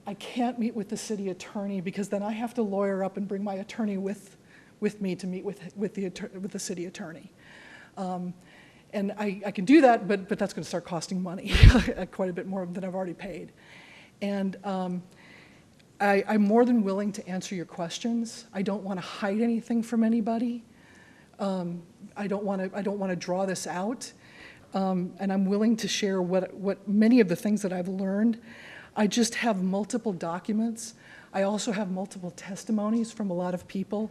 I can't meet with the city attorney, because then I have to lawyer up and bring my attorney with me to meet with the city attorney. And I can do that, but that's going to start costing money, quite a bit more than I've already paid. And I'm more than willing to answer your questions. I don't want to hide anything from anybody. I don't want to draw this out. And I'm willing to share what many of the things that I've learned. I just have multiple documents. I also have multiple testimonies from a lot of people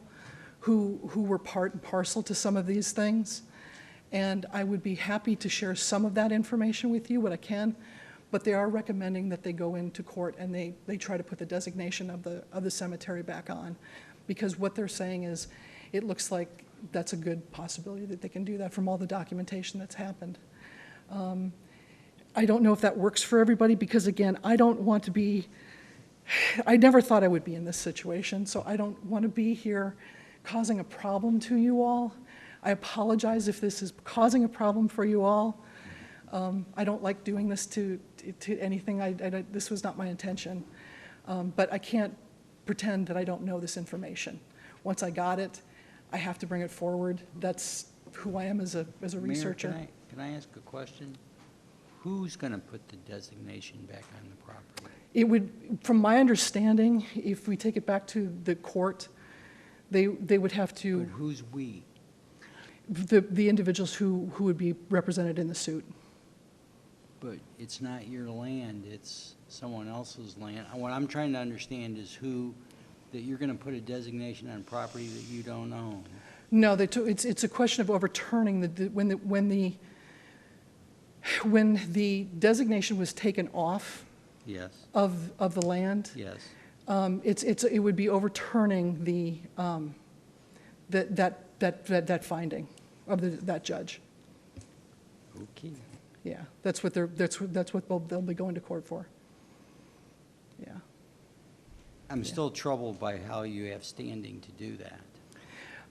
who were part and parcel to some of these things. And I would be happy to share some of that information with you, what I can, but they are recommending that they go into court and they try to put the designation of the cemetery back on. because what they're saying is, it looks like that's a good possibility that they can do that from all the documentation that's happened. I don't know if that works for everybody, because again, I don't want to be, I never thought I would be in this situation, so I don't want to be here causing a problem to you all. I apologize if this is causing a problem for you all. I don't like doing this to anything. This was not my intention. But I can't pretend that I don't know this information. Once I got it, I have to bring it forward. That's who I am as a researcher. Mayor, can I ask a question? Who's going to put the designation back on the property? It would, from my understanding, if we take it back to the court, they would have to. But who's we? The individuals who would be represented in the suit. But it's not your land, it's someone else's land. What I'm trying to understand is that you're going to put a designation on property that you don't own. No, it's a question of overturning when the designation was taken off. Yes. Of the land. Yes. It would be overturning the that finding of that judge. Okay. Yeah, that's what they'll be going to court for. Yeah. I'm still troubled by how you have standing to do that.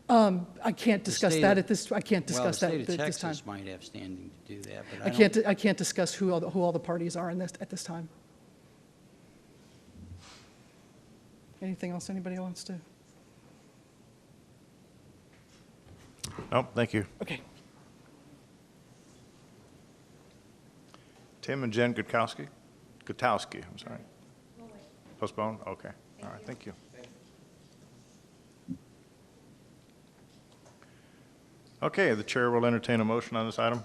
I can't discuss that at this. I can't discuss that at this time. Well, the state of Texas might have standing to do that, but I can't discuss who all the parties are in this at this time. Anything else anybody wants to? Nope, thank you. Okay. Tim and Jen Gutowski, I'm sorry. Postpone? Okay. All right, thank you. Okay, the chair will entertain a motion on this item.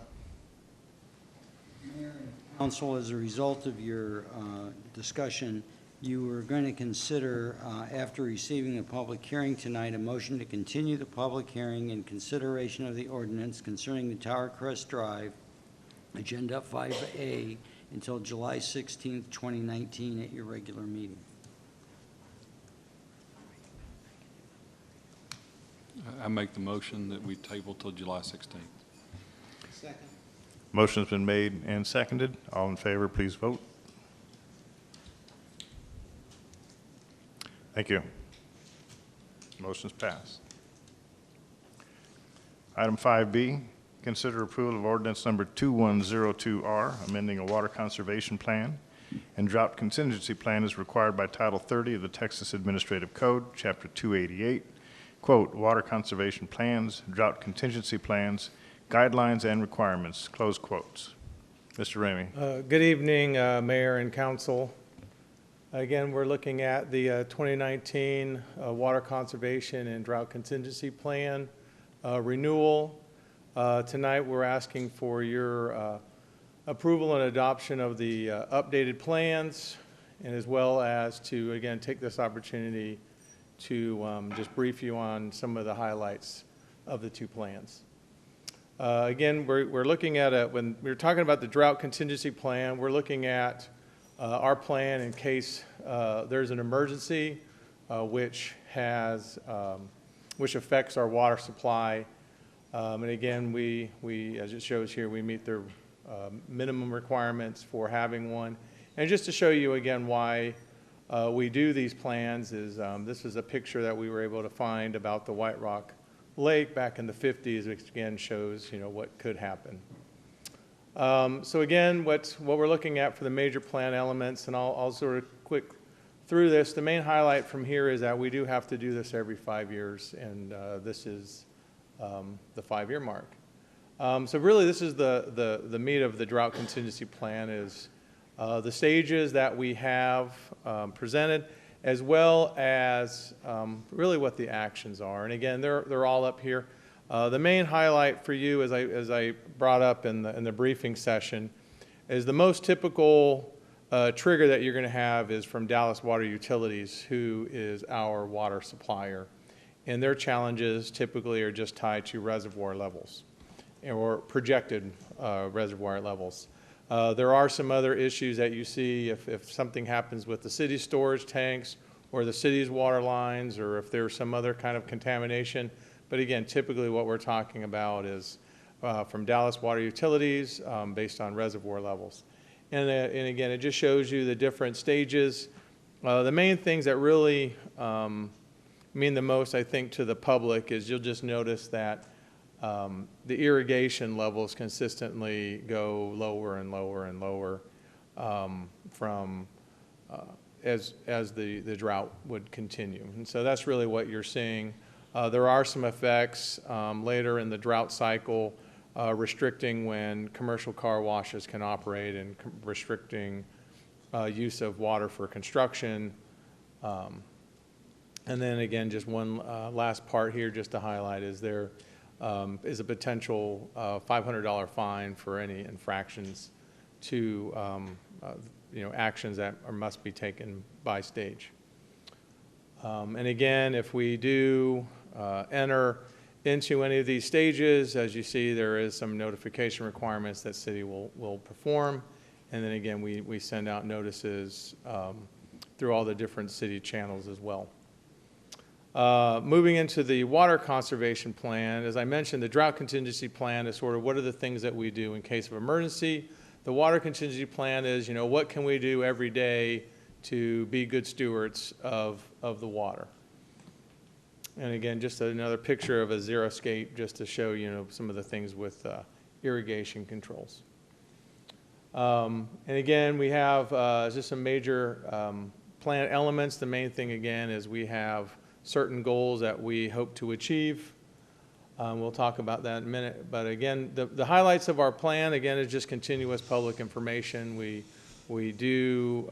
Mayor and Council, as a result of your discussion, you were going to consider, after receiving the public hearing tonight, a motion to continue the public hearing in consideration of the ordinance concerning the Tower Crest Drive, Agenda 5A, until July 16th, 2019 at your regular meeting. I make the motion that we table till July 16th. Second. Motion's been made and seconded. All in favor, please vote. Thank you. Motion's passed. Item 5B, consider approval of ordinance number 2102R, amending a water conservation plan and drought contingency plan as required by Title 30 of the Texas Administrative Code, Chapter 288, quote, water conservation plans, drought contingency plans, guidelines and requirements, close quotes. Mr. Ramey. Good evening, Mayor and Council. Again, we're looking at the 2019 Water Conservation and Drought Contingency Plan renewal. Tonight, we're asking for your approval and adoption of the updated plans, and as well as to, again, take this opportunity to just brief you on some of the highlights of the two plans. Again, we're looking at when we're talking about the drought contingency plan, we're looking at our plan in case there's an emergency which affects our water supply. And again, we, as it shows here, we meet their minimum requirements for having one. And just to show you again why we do these plans is this is a picture that we were able to find about the White Rock Lake back in the 50s, which again shows what could happen. So again, what we're looking at for the major plan elements, and I'll sort of quick through this. The main highlight from here is that we do have to do this every 5 years, and this is the 5-year mark. So really, this is the meat of the drought contingency plan is the stages that we have presented, as well as really what the actions are. And again, they're all up here. The main highlight for you, as I brought up in the briefing session, is the most typical trigger that you're going to have is from Dallas Water Utilities, who is our water supplier. And their challenges typically are just tied to reservoir levels or projected reservoir levels. There are some other issues that you see if something happens with the city storage tanks or the city's water lines, or if there's some other kind of contamination. But again, typically what we're talking about is from Dallas Water Utilities based on reservoir levels. And again, it just shows you the different stages. The main things that really mean the most, I think, to the public is you'll just notice that the irrigation levels consistently go lower and lower and lower as the drought would continue. And so that's really what you're seeing. There are some effects later in the drought cycle restricting when commercial car washes can operate and restricting use of water for construction. And then again, just one last part here just to highlight is there is a potential $500 fine for any infractions to actions that must be taken by stage. And again, if we do enter into any of these stages, as you see, there is some notification requirements that city will perform. And then again, we send out notices through all the different city channels as well. Moving into the water conservation plan, as I mentioned, the drought contingency plan is sort of what are the things that we do in case of emergency. The water contingency plan is, what can we do every day to be good stewards of the water. And again, just another picture of a xeriscape just to show, some of the things with irrigation controls. And again, we have just some major plan elements. The main thing, again, is we have certain goals that we hope to achieve. We'll talk about that in a minute. But again, the highlights of our plan, again, is just continuous public information. We do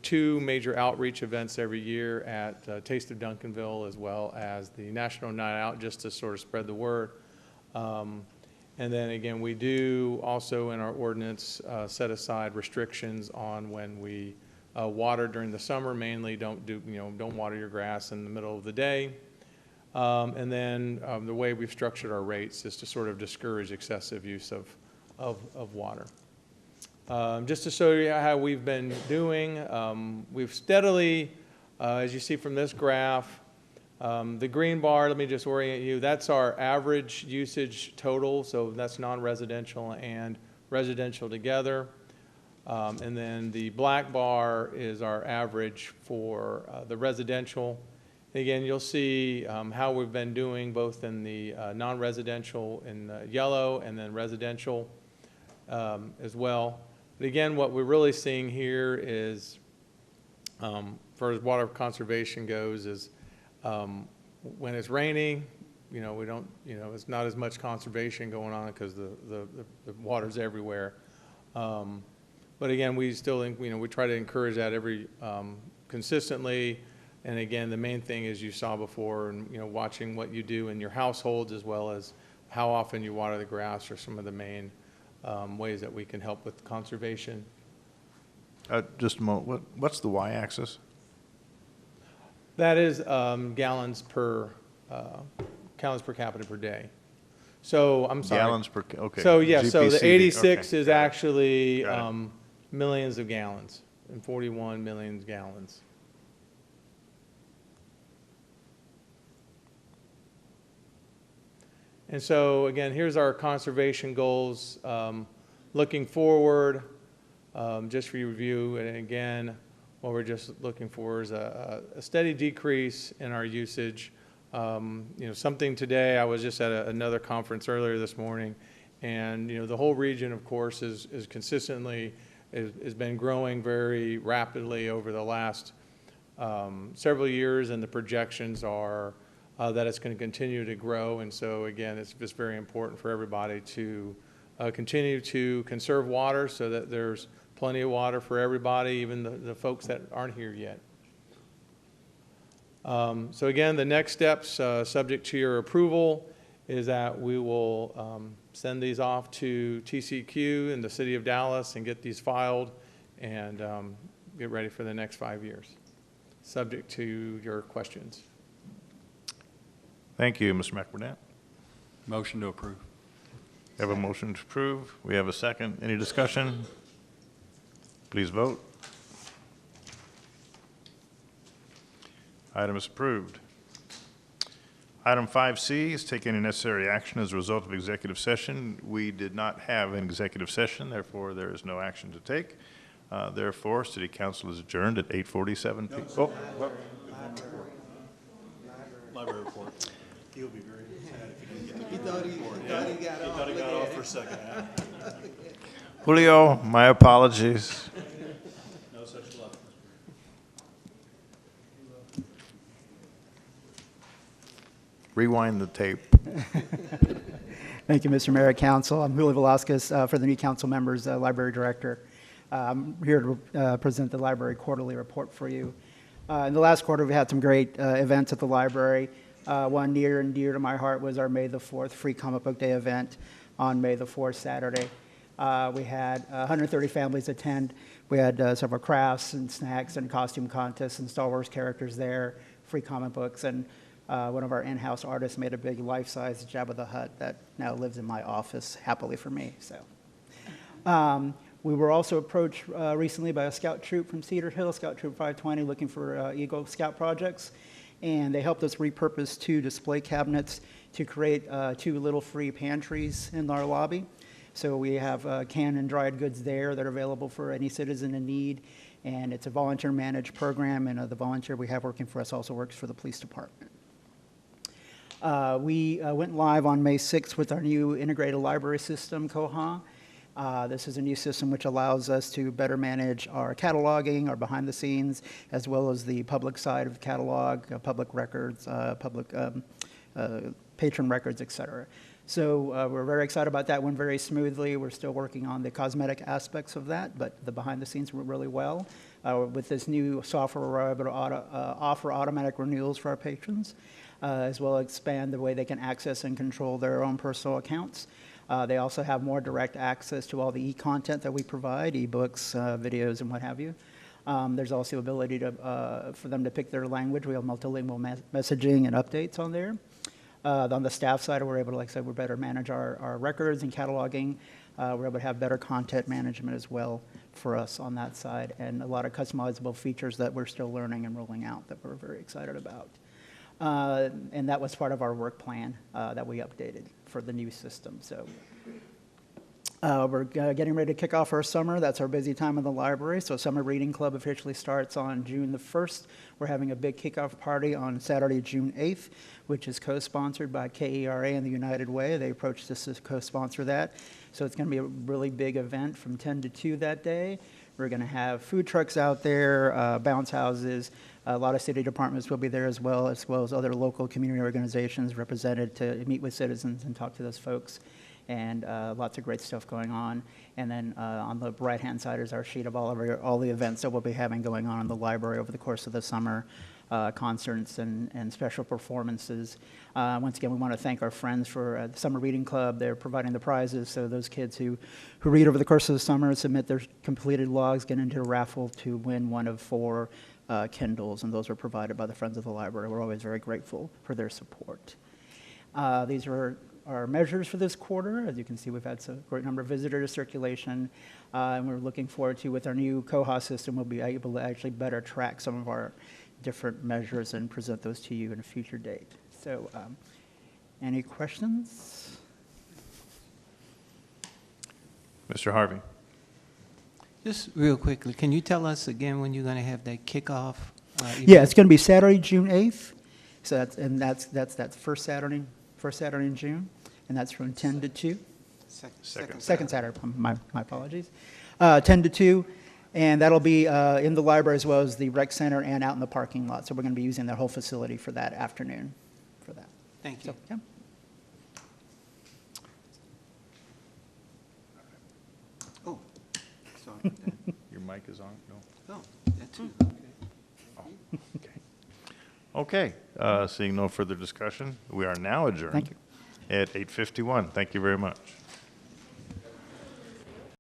two major outreach events every year at Taste of Duncanville, as well as the National Night Out, just to sort of spread the word. And then again, we do also in our ordinance set aside restrictions on when we water during the summer. Mainly, don't water your grass in the middle of the day. And then the way we've structured our rates is to sort of discourage excessive use of water. Just to show you how we've been doing, we've steadily, as you see from this graph, the green bar, let me just orient you, that's our average usage total, so that's non-residential and residential together. And then the black bar is our average for the residential. Again, you'll see how we've been doing both in the non-residential in yellow and then residential as well. But again, what we're really seeing here is, far as water conservation goes, is when it's raining, we don't, it's not as much conservation going on because the water's everywhere. But again, we still, we try to encourage that every consistently. And again, the main thing is you saw before, and watching what you do in your households as well as how often you water the grass are some of the main ways that we can help with conservation. Just a moment. What's the y-axis? That is gallons per capita per day. So I'm sorry. Gallons per, okay. So yeah, so the 86 okay. is actually millions of gallons, and 41 million gallons. And so again, here's our conservation goals. Looking forward, just for your review, and again, what we're just looking for is a steady decrease in our usage. Something today, I was just at another conference earlier this morning, and the whole region, of course, is consistently has been growing very rapidly over the last several years, and the projections are that it's going to continue to grow. And so again, it's just very important for everybody to continue to conserve water so that there's plenty of water for everybody, even the folks that aren't here yet. So again, the next steps, subject to your approval, is that we will send these off to TCQ in the city of Dallas and get these filed and get ready for the next 5 years, subject to your questions. Thank you, Mr. McBurnett. Motion to approve. We have a motion to approve. We have a second. Any discussion? Please vote. Item is approved. Item 5C is take any necessary action as a result of executive session. We did not have an executive session, therefore there is no action to take. Therefore, City Council is adjourned at 8:47 p.m. Library report. He'll be very sad if he didn't get He thought he got off for a second. Julio, my apologies. No such luck. Rewind the tape. Thank you, Mr. Mayor, Council. I'm Julio Velasquez for the new council members, Library Director. I'm here to present the library quarterly report for you. In the last quarter, we had some great events at the library. One near and dear to my heart was our May the 4th Free Comic Book Day event on May the 4th, Saturday. We had 130 families attend. We had several crafts and snacks and costume contests and Star Wars characters there, free comic books, and one of our in-house artists made a big life-size Jabba the Hutt that now lives in my office happily for me. So, we were also approached recently by a scout troop from Cedar Hill, Scout Troop 520, looking for Eagle Scout projects, and they helped us repurpose 2 display cabinets to create 2 little free pantries in our lobby. So we have canned and dried goods there that are available for any citizen in need, and it's a volunteer-managed program, and the volunteer we have working for us also works for the police department. We went live on May 6th with our new integrated library system, Koha. This is a new system which allows us to better manage our cataloging, our behind the scenes, as well as the public side of the catalog, public records, patron records, et cetera. So we're very excited about that. Went very smoothly. We're still working on the cosmetic aspects of that, but the behind the scenes went really well. With this new software, we're able to offer automatic renewals for our patrons, as well as expand the way they can access and control their own personal accounts. They also have more direct access to all the e-content that we provide, e-books, videos, and what have you. There's also ability to, for them to pick their language. We have multilingual messaging and updates on there. On the staff side, we're able to, like I said, we're better manage our records and cataloging. We're able to have better content management as well for us on that side, and a lot of customizable features that we're still learning and rolling out that we're very excited about. And that was part of our work plan that we updated for the new system. So we're getting ready to kick off our summer. That's our busy time in the library. So Summer Reading Club officially starts on June the 1st. We're having a big kickoff party on Saturday, June 8th, which is co-sponsored by KERA and the United Way. They approached us to co-sponsor that. So it's going to be a really big event from 10 to 2 that day. We're going to have food trucks out there, bounce houses. A lot of city departments will be there as well as other local community organizations represented to meet with citizens and talk to those folks. And lots of great stuff going on. And then on the right-hand side is our sheet of all the events that we'll be having going on in the library over the course of the summer, concerts and special performances. Once again, we want to thank our friends for the Summer Reading Club. They're providing the prizes, so those kids who read over the course of the summer submit their completed logs, get into a raffle to win one of 4 Kindles, and those are provided by the Friends of the Library. We're always very grateful for their support. These are our measures for this quarter. As you can see, we've had a great number of visitors, circulation, and we're looking forward to, with our new Koha system, we'll be able to actually better track some of our different measures and present those to you in a future date. So, any questions? Mr. Harvey. Just real quickly, can you tell us again when you're going to have that kickoff? Yeah, it's going to be Saturday, June 8th. So that's first Saturday in June, and that's from 10 to 2. Second Saturday. My apologies. 10 to 2, and that'll be in the library as well as the rec center and out in the parking lot. So we're going to be using the whole facility for that afternoon. For that. Thank you. So, yeah. Oh, sorry. Your mic is on? No. Oh, that's it. Okay. Okay. Seeing no further discussion, we are now adjourned. Thank you. At 8:51. Thank you very much.